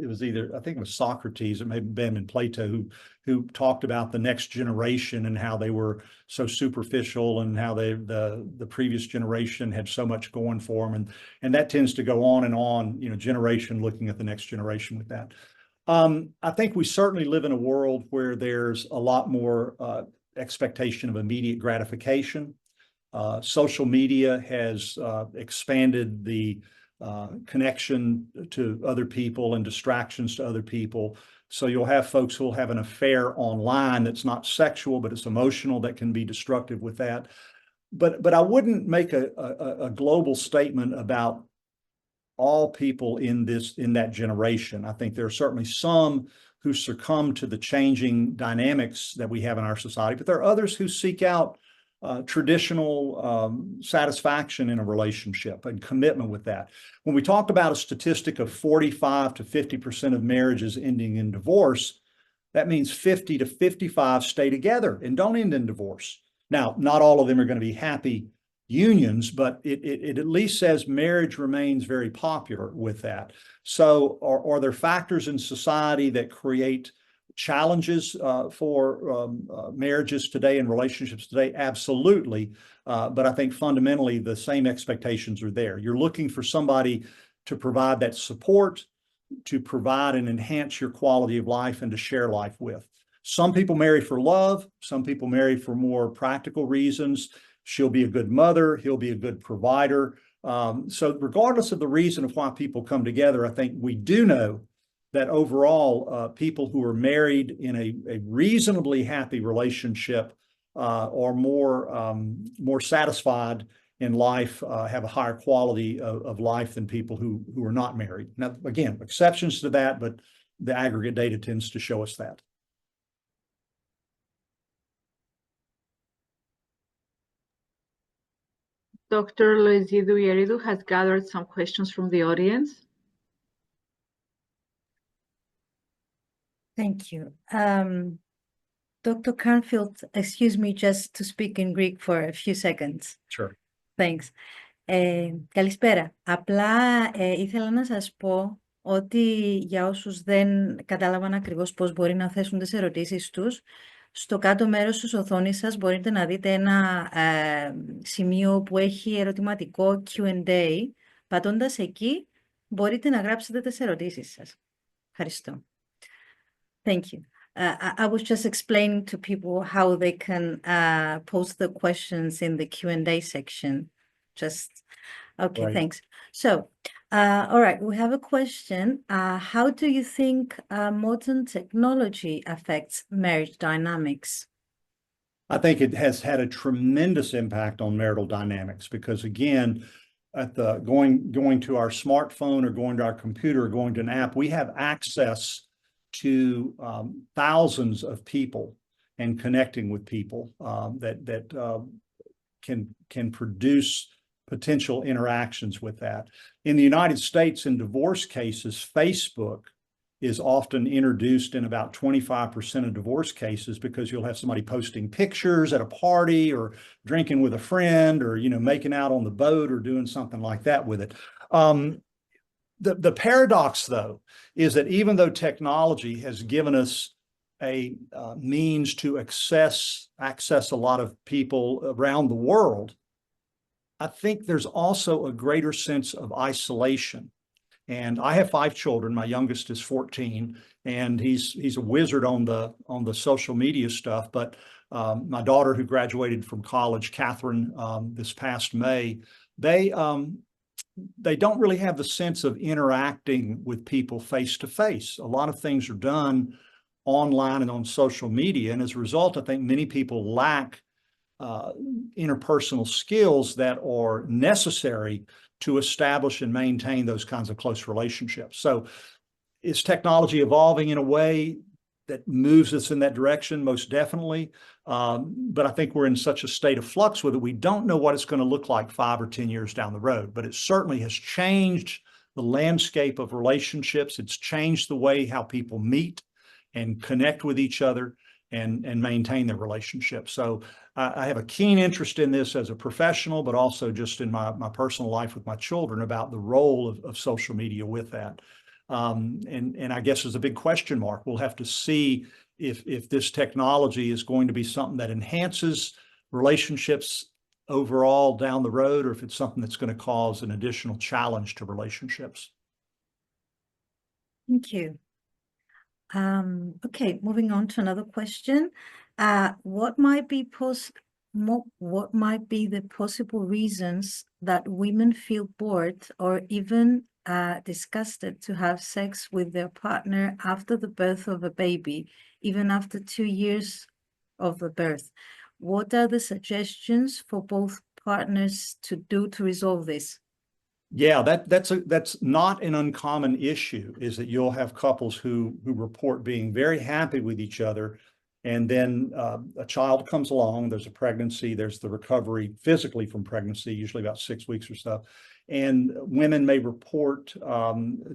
was Socrates, it may have been Plato, who talked about the next generation and how they were so superficial and how the previous generation had so much going for them. And that tends to go on and on, generation looking at the next generation with that. I think we certainly live in a world where there's a lot more expectation of immediate gratification. Social media has expanded the connection to other people and distractions to other people. So you'll have folks who will have an affair online that's not sexual, but it's emotional, that can be destructive with that. But I wouldn't make a global statement about all people in that generation. I think there are certainly some who succumb to the changing dynamics that we have in our society, but there are others who seek out traditional satisfaction in a relationship and commitment with that. When we talked about a statistic of 45 to 50% of marriages ending in divorce, that means 50 to 55 stay together and don't end in divorce. Now, not all of them are going to be happy unions, but it at least says marriage remains very popular with that. So are there factors in society that create challenges for marriages today and relationships today? Absolutely. But I think fundamentally the same expectations are there. You're looking for somebody to provide that support, to provide and enhance your quality of life and to share life with. Some people marry for love. Some people marry for more practical reasons. She'll be a good mother. He'll be a good provider. So regardless of the reason of why people come together, I think we do know that overall people who are married in a reasonably happy relationship are more satisfied in life, have a higher quality of life than people who are not married. Now, again, exceptions to that, but the aggregate data tends to show us that. Dr. Loizidou Ieridou has gathered some questions from the audience. Thank you. Dr. Canfield, excuse me just to speak in Greek for a few seconds. Sure. Thanks. Καλησπέρα. Απλά ήθελα να σας πω ότι για όσους δεν κατάλαβαν ακριβώς πώς μπορεί να θέσουν τις ερωτήσεις τους, στο κάτω μέρος της οθόνης σας μπορείτε να δείτε ένα σημείο που έχει ερωτηματικό Q&A. Πατώντας εκεί μπορείτε να γράψετε τις ερωτήσεις σας. Ευχαριστώ. Thank you. I was just explaining to people how they can post the questions in the Q&A section. Just, okay, Right. Thanks. So, all right, we have a question. How do you think modern technology affects marriage dynamics? I think it has had a tremendous impact on marital dynamics because, again, at the going to our smartphone or going to our computer or going to an app, we have access to thousands of people and connecting with people that can produce potential interactions with that. In the United States, in divorce cases, Facebook is often introduced in about 25% of divorce cases because you'll have somebody posting pictures at a party or drinking with a friend or, making out on the boat or doing something like that with it. The paradox, though, is that even though technology has given us a means to access a lot of people around the world, I think there's also a greater sense of isolation. And I have 5 children. My youngest is 14, and he's a wizard on the social media stuff. But my daughter, who graduated from college, Catherine, this past May, they don't really have the sense of interacting with people face to face. A lot of things are done online and on social media. And as a result, I think many people lack interpersonal skills that are necessary to establish and maintain those kinds of close relationships. So is technology evolving in a way that moves us in that direction? Most definitely. But I think we're in such a state of flux with it. We don't know what it's going to look like 5 or 10 years down the road, but it certainly has changed the landscape of relationships. It's changed the way how people meet and connect with each other and maintain their relationships. So I have a keen interest in this as a professional, but also just in my personal life with my children about the role of social media with that. And I guess there's a big question mark. We'll have to see if this technology is going to be something that enhances relationships overall down the road, or if it's something that's going to cause an additional challenge to relationships. Thank you. Okay, moving on to another question. What might be the possible reasons that women feel bored or even disgusted to have sex with their partner after the birth of a baby, even after 2 years of the birth? What are the suggestions for both partners to do to resolve this? Yeah, that's not an uncommon issue, is that you'll have couples who report being very happy with each other, and then a child comes along, there's a pregnancy, there's the recovery physically from pregnancy, usually about 6 weeks or so. And women may report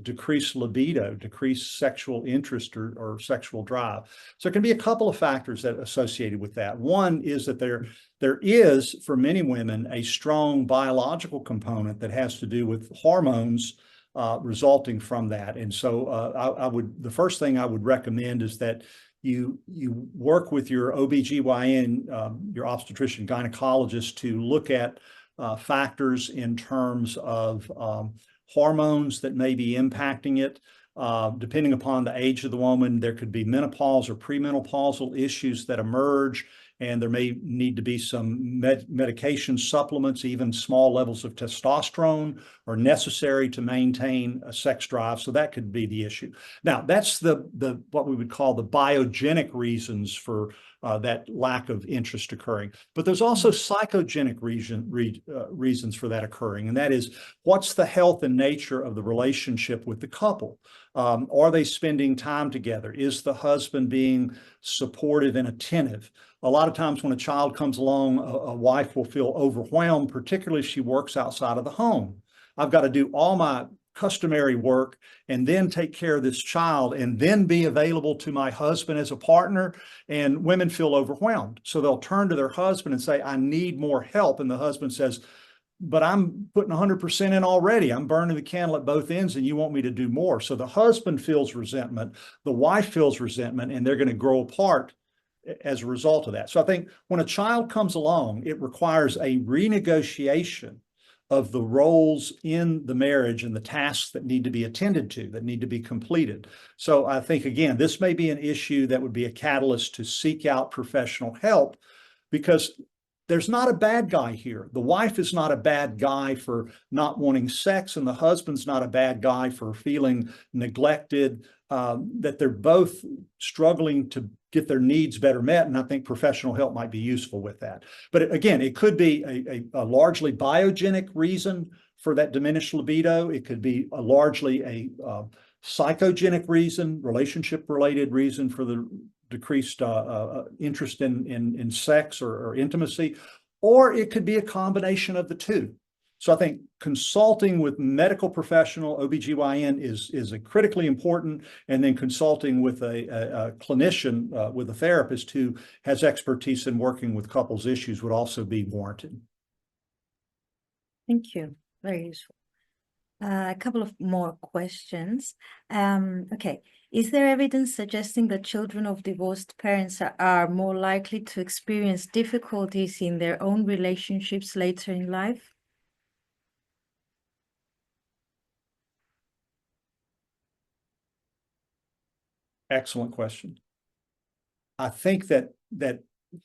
decreased libido, decreased sexual interest or sexual drive. So there can be a couple of factors that associated with that. One is that there is, for many women, a strong biological component that has to do with hormones resulting from that. And so the first thing I would recommend is that you work with your OBGYN, your obstetrician gynecologist, to look at factors in terms of hormones that may be impacting it. Depending upon the age of the woman, there could be menopause or premenopausal issues that emerge, and there may need to be some medication supplements. Even small levels of testosterone are necessary to maintain a sex drive. So that could be the issue. Now, that's what we would call the biogenic reasons for that lack of interest occurring. But there's also psychogenic reasons for that occurring. And that is, what's the health and nature of the relationship with the couple? Are they spending time together? Is the husband being supportive and attentive? A lot of times when a child comes along, a wife will feel overwhelmed, particularly if she works outside of the home. I've got to do all my customary work and then take care of this child and then be available to my husband as a partner. And women feel overwhelmed. So they'll turn to their husband and say, I need more help. And the husband says, but I'm putting 100% in already. I'm burning the candle at both ends and you want me to do more. So the husband feels resentment, the wife feels resentment, and they're going to grow apart as a result of that. So I think when a child comes along, it requires a renegotiation of the roles in the marriage and the tasks that need to be attended to, that need to be completed. So I think, again, this may be an issue that would be a catalyst to seek out professional help, because there's not a bad guy here. The wife is not a bad guy for not wanting sex, and the husband's not a bad guy for feeling neglected, that they're both struggling to get their needs better met. And I think professional help might be useful with that. But again, it could be a largely biogenic reason for that diminished libido. It could be largely a psychogenic reason, relationship-related reason for the decreased interest in sex or intimacy, or it could be a combination of the two. So I think consulting with medical professional, OBGYN, is a critically important, and then consulting with a clinician, with a therapist who has expertise in working with couples issues would also be warranted. Thank you. Very useful. A couple of more questions. Okay. Is there evidence suggesting that children of divorced parents are more likely to experience difficulties in their own relationships later in life? Excellent question. I think that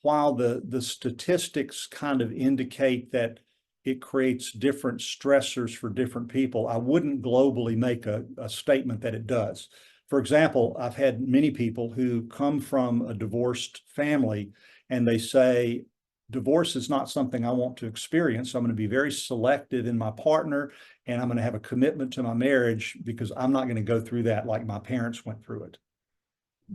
while the statistics kind of indicate that it creates different stressors for different people, I wouldn't globally make a statement that it does. For example, I've had many people who come from a divorced family and they say, divorce is not something I want to experience. I'm going to be very selective in my partner, and I'm going to have a commitment to my marriage because I'm not going to go through that like my parents went through it.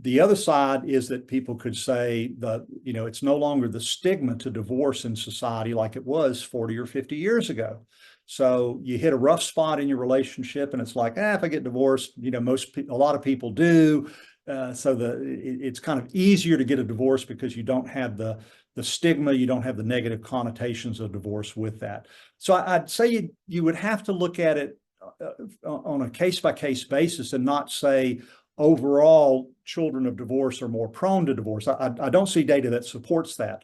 The other side is that people could say that, it's no longer the stigma to divorce in society like it was 40 or 50 years ago. So you hit a rough spot in your relationship and it's like, if I get divorced, a lot of people do. So it's kind of easier to get a divorce because you don't have the stigma, you don't have the negative connotations of divorce with that. So I'd say you would have to look at it on a case-by-case basis and not say, overall, children of divorce are more prone to divorce. I don't see data that supports that.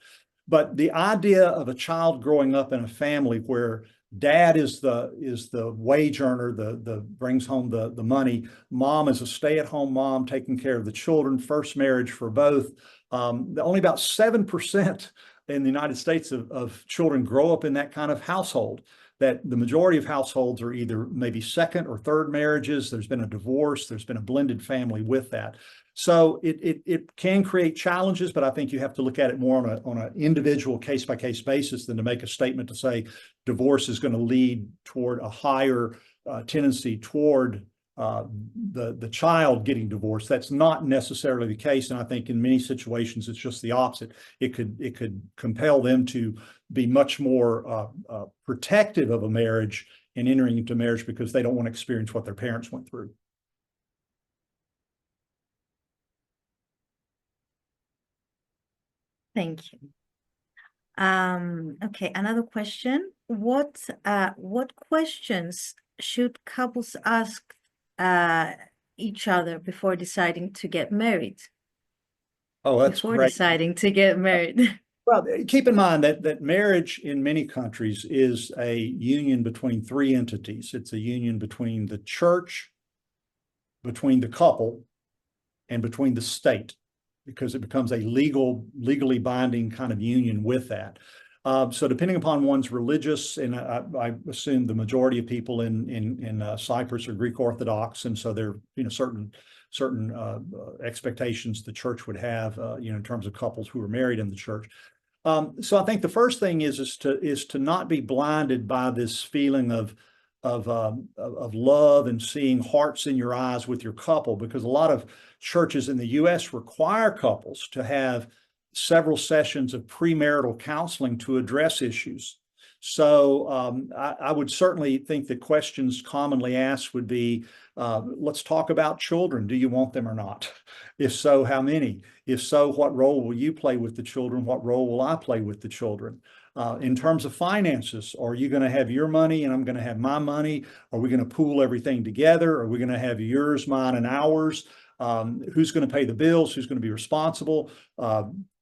But the idea of a child growing up in a family where Dad is the wage earner, the brings home the money. Mom is a stay-at-home mom taking care of the children. First marriage for both. Only about 7% in the United States of children grow up in that kind of household. That the majority of households are either maybe second or third marriages. There's been a divorce. There's been a blended family with that. So it can create challenges, but I think you have to look at it more on an individual case-by-case basis than to make a statement to say divorce is going to lead toward a higher tendency toward the child getting divorced. That's not necessarily the case, and I think in many situations it's just the opposite. It could compel them to be much more protective of a marriage and entering into marriage because they don't want to experience what their parents went through. Thank you. Okay, another question. What questions should couples ask each other before deciding to get married? Oh, that's before great. deciding to get married. Well, keep in mind that marriage in many countries is a union between three entities. It's a union between the church, between the couple, and between the state, because it becomes a legally binding kind of union with that. So depending upon one's religious, and I assume the majority of people in Cyprus are Greek Orthodox, and so there are certain expectations the church would have in terms of couples who are married in the church. So I think the first thing is to not be blinded by this feeling of love and seeing hearts in your eyes with your couple, because a lot of churches in the U.S. require couples to have several sessions of premarital counseling to address issues. So I would certainly think that questions commonly asked would be, let's talk about children. Do you want them or not? If so, how many? If so, what role will you play with the children? What role will I play with the children? In terms of finances, are you going to have your money and I'm going to have my money? Are we going to pool everything together? Are we going to have yours, mine, and ours? Who's going to pay the bills? Who's going to be responsible?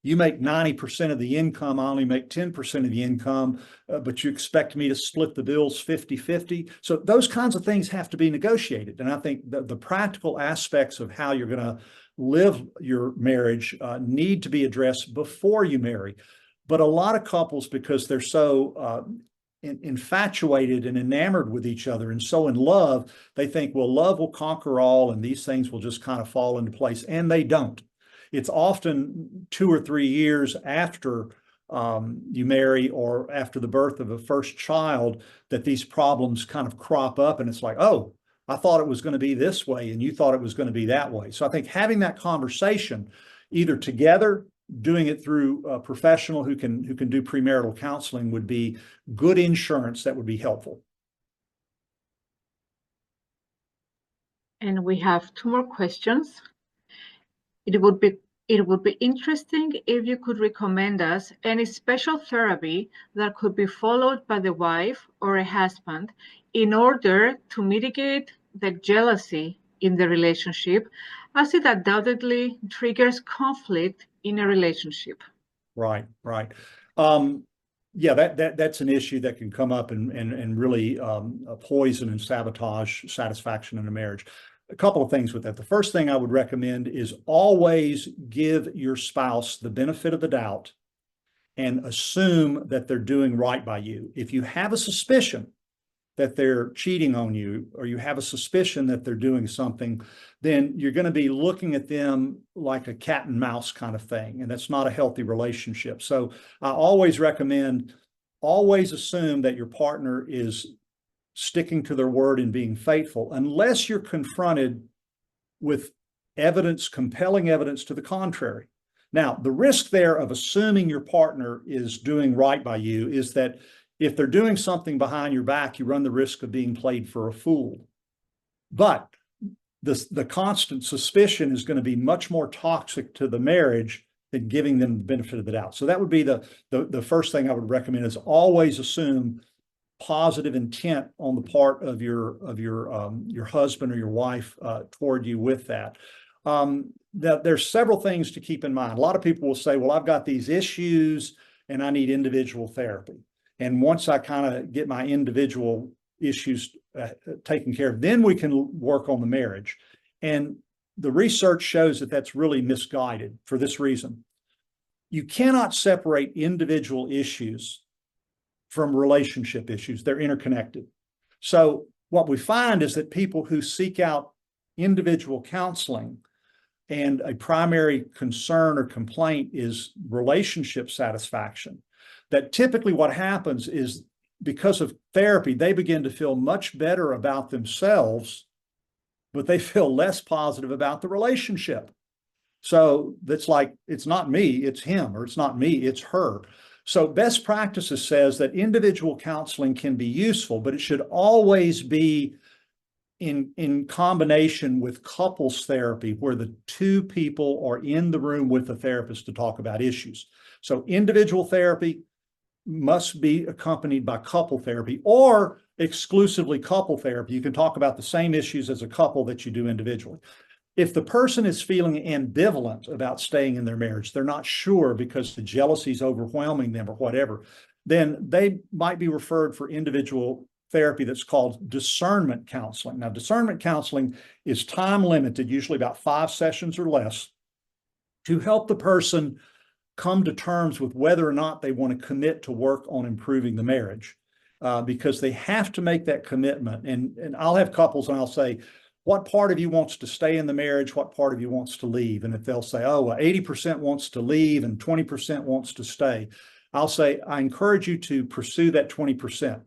You make 90% of the income, I only make 10% of the income, but you expect me to split the bills 50-50. So those kinds of things have to be negotiated. And I think the practical aspects of how you're going to live your marriage need to be addressed before you marry. But a lot of couples, because they're so infatuated and enamored with each other and so in love, they think, well, love will conquer all and these things will just kind of fall into place. And they don't. It's often 2 or 3 years after you marry or after the birth of a first child that these problems kind of crop up, and it's like, oh, I thought it was going to be this way and you thought it was going to be that way. So I think having that conversation either together, doing it through a professional who can do premarital counseling would be good insurance that would be helpful. And we have 2 more questions. It would be interesting if you could recommend us any special therapy that could be followed by the wife or a husband in order to mitigate the jealousy in the relationship, as it undoubtedly triggers conflict in a relationship. Right. Yeah, that's an issue that can come up and really poison and sabotage satisfaction in a marriage. A couple of things with that. The first thing I would recommend is always give your spouse the benefit of the doubt and assume that they're doing right by you. If you have a suspicion that they're cheating on you, or you have a suspicion that they're doing something, then you're going to be looking at them like a cat and mouse kind of thing, and that's not a healthy relationship. So I always recommend, always assume that your partner is sticking to their word and being faithful, unless you're confronted with evidence, compelling evidence to the contrary. Now, the risk there of assuming your partner is doing right by you is that if they're doing something behind your back, you run the risk of being played for a fool. But the constant suspicion is going to be much more toxic to the marriage than giving them the benefit of the doubt. So that would be the first thing I would recommend, is always assume positive intent on the part of your husband or your wife toward you with that. There's several things to keep in mind. A lot of people will say, well, I've got these issues and I need individual therapy. And once I kind of get my individual issues taken care of, then we can work on the marriage. And the research shows that that's really misguided for this reason. You cannot separate individual issues from relationship issues. They're interconnected. So what we find is that people who seek out individual counseling and a primary concern or complaint is relationship satisfaction, that typically what happens is because of therapy, they begin to feel much better about themselves, but they feel less positive about the relationship. So that's like, it's not me, it's him, or it's not me, it's her. So best practices says that individual counseling can be useful, but it should always be in combination with couples therapy, where the two people are in the room with the therapist to talk about issues. So individual therapy must be accompanied by couple therapy, or exclusively couple therapy. You can talk about the same issues as a couple that you do individually. If the person is feeling ambivalent about staying in their marriage, they're not sure because the jealousy is overwhelming them or whatever, then they might be referred for individual therapy that's called discernment counseling. Now, discernment counseling is time limited, usually about 5 sessions or less, to help the person come to terms with whether or not they want to commit to work on improving the marriage, because they have to make that commitment. And I'll have couples and I'll say, what part of you wants to stay in the marriage? What part of you wants to leave? And if they'll say, oh, well, 80% wants to leave and 20% wants to stay, I'll say, I encourage you to pursue that 20%.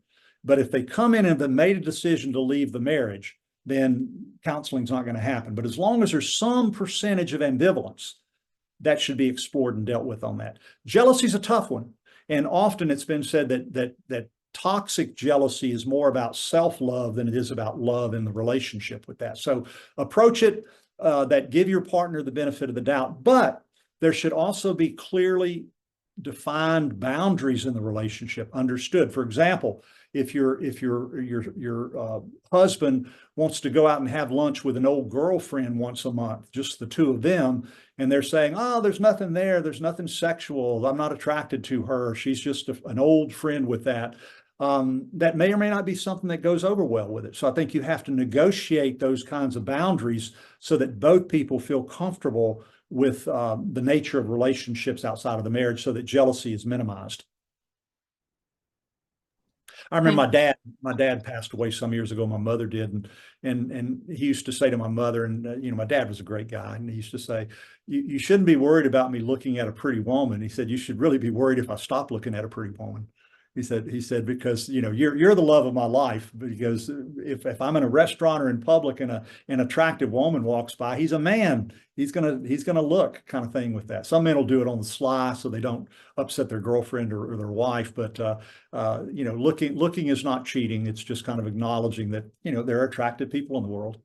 But if they come in and have made a decision to leave the marriage, then counseling's not going to happen. But as long as there's some percentage of ambivalence, that should be explored and dealt with on that. Jealousy is a tough one. And often it's been said that toxic jealousy is more about self-love than it is about love in the relationship with that. So approach it that give your partner the benefit of the doubt, but there should also be clearly defined boundaries in the relationship understood. For example, if your husband wants to go out and have lunch with an old girlfriend once a month, just the two of them, and they're saying, oh, there's nothing there, there's nothing sexual, I'm not attracted to her, she's just an old friend with that, that may or may not be something that goes over well with it. So I think you have to negotiate those kinds of boundaries so that both people feel comfortable with the nature of relationships outside of the marriage, so that jealousy is minimized. I remember my dad passed away some years ago. My mother did, and he used to say to my mother, and my dad was a great guy, and he used to say, you shouldn't be worried about me looking at a pretty woman. He said, you should really be worried if I stop looking at a pretty woman. He said, because you're the love of my life. Because if I'm in a restaurant or in public and an attractive woman walks by, he's a man. He's gonna look, kind of thing with that. Some men will do it on the sly so they don't upset their girlfriend or their wife. But looking is not cheating. It's just kind of acknowledging that there are attractive people in the world.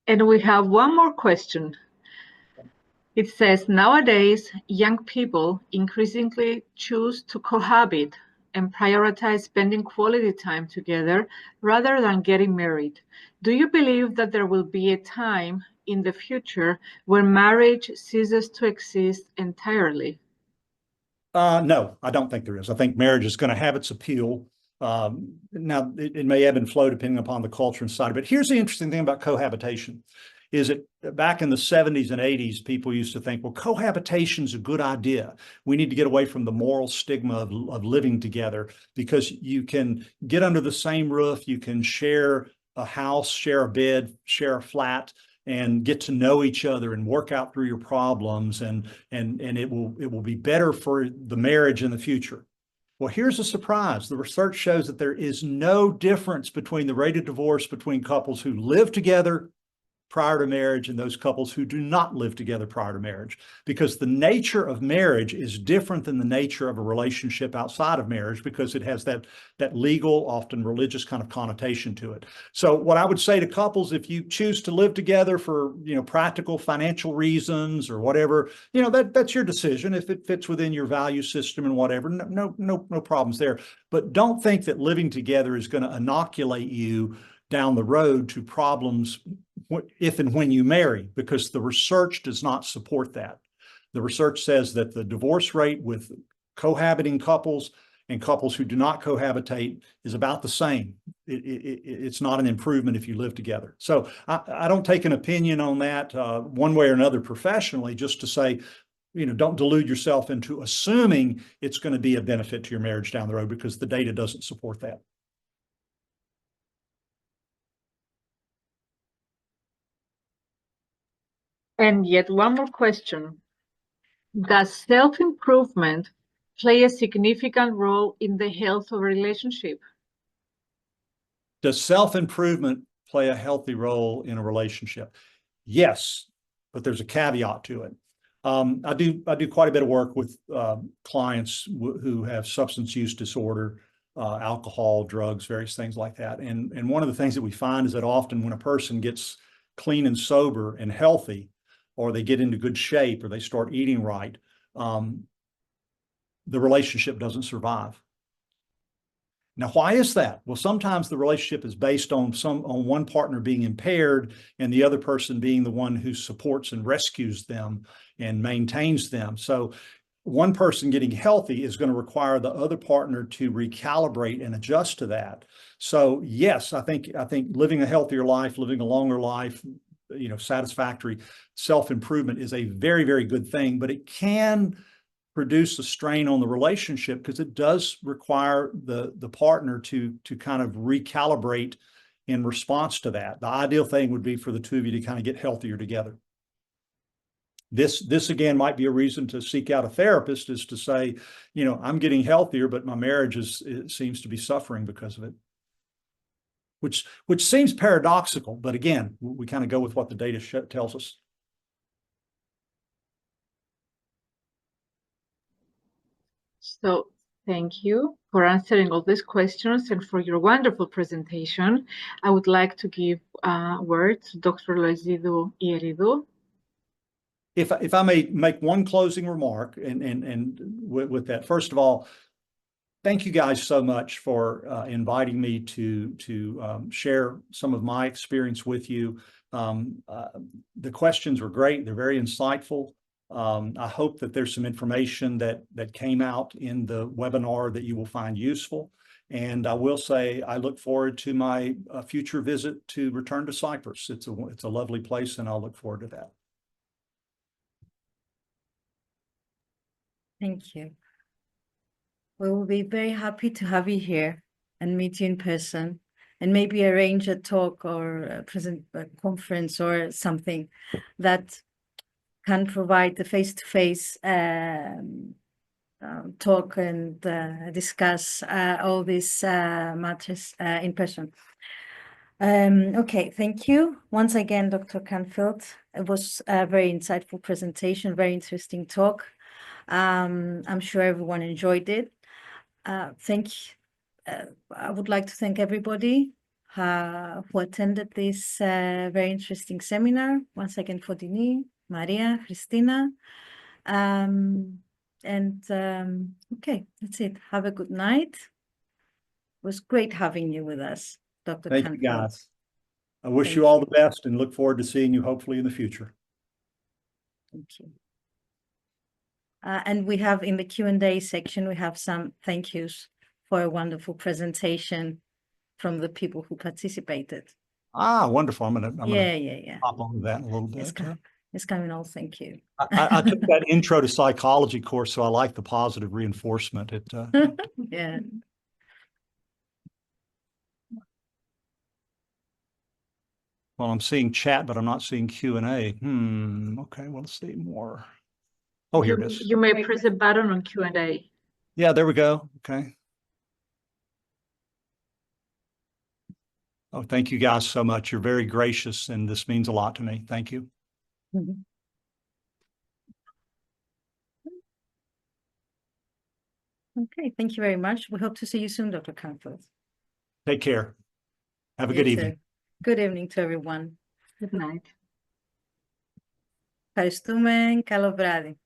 And we have one more question. It says, nowadays, young people increasingly choose to cohabit and prioritize spending quality time together rather than getting married. Do you believe that there will be a time in the future where marriage ceases to exist entirely? No, I don't think there is. I think marriage is going to have its appeal. Now, it may ebb and flow depending upon the culture and society. But here's the interesting thing about cohabitation. Is it back in the 70s and 80s, people used to think, well, cohabitation is a good idea. We need to get away from the moral stigma of living together, because you can get under the same roof, you can share a house, share a bed, share a flat, and get to know each other and work out through your problems, and it will be better for the marriage in the future. Well, here's a surprise. The research shows that there is no difference between the rate of divorce between couples who live together prior to marriage and those couples who do not live together prior to marriage, because the nature of marriage is different than the nature of a relationship outside of marriage, because it has that legal, often religious kind of connotation to it. So what I would say to couples, if you choose to live together for practical financial reasons or whatever, that's your decision. If it fits within your value system and whatever, no problems there. But don't think that living together is going to inoculate you down the road to problems if and when you marry, because the research does not support that. The research says that the divorce rate with cohabiting couples and couples who do not cohabitate is about the same. It's not an improvement if you live together. So I don't take an opinion on that one way or another professionally, just to say, don't delude yourself into assuming it's going to be a benefit to your marriage down the road, because the data doesn't support that. And yet one more question. Does self-improvement play a significant role in the health of a relationship? Does self-improvement play a healthy role in a relationship? Yes, but there's a caveat to it. I do quite a bit of work with clients who have substance use disorder, alcohol, drugs, various things like that. And one of the things that we find is that often when a person gets clean and sober and healthy, or they get into good shape, or they start eating right, the relationship doesn't survive. Now, why is that? Well, sometimes the relationship is based on one partner being impaired and the other person being the one who supports and rescues them and maintains them. So one person getting healthy is going to require the other partner to recalibrate and adjust to that. So yes, I think living a healthier life, living a longer life, satisfactory self-improvement is a very, very good thing, but it can produce a strain on the relationship because it does require the partner to kind of recalibrate in response to that. The ideal thing would be for the two of you to kind of get healthier together. This again might be a reason to seek out a therapist, is to say, I'm getting healthier, but my marriage it seems to be suffering because of it. Which seems paradoxical, but again, we kind of go with what the data tells us. So thank you for answering all these questions and for your wonderful presentation. I would like to give a word to Dr. Loizidou Ieridou. If I may make one closing remark, and with that, first of all, thank you guys so much for inviting me to share some of my experience with you. The questions were great. They're very insightful. I hope that there's some information that came out in the webinar that you will find useful. And I will say I look forward to my future visit to return to Cyprus. It's a lovely place, and I'll look forward to that. Thank you. We will be very happy to have you here and meet you in person, and maybe arrange a talk or a conference or something that can provide the face-to-face talk and discuss all these matters in person. Okay, thank you once again, Dr. Canfield. It was a very insightful presentation, very interesting talk. I'm sure everyone enjoyed it. I would like to thank everybody who attended this very interesting seminar. Once again, for Denis, Maria, Christina. Okay, that's it. Have a good night. It was great having you with us, Dr. Thank Canfield. you, guys. I wish you all the best and look forward to seeing you hopefully in the future. Thank you. And we have in the Q&A section, we have some thank yous for a wonderful presentation from the people who participated. Ah, wonderful. I'm gonna Yeah. hop on that in a little bit. It's coming all, thank you. I took that intro to psychology course, so I like the positive reinforcement. Yeah. Well, I'm seeing chat, but I'm not seeing Q&A. Okay, well, let's see more. Oh, here it is. You may press the button on Q&A. Yeah, there we go. Okay. Oh, thank you guys so much. You're very gracious, and this means a lot to me. Thank you. Mm-hmm. Okay, thank you very much. We hope to see you soon, Dr. Canfield. Take care. Have a good evening. Good evening to everyone. Good night. Ευχαριστούμε. Καλό βράδυ.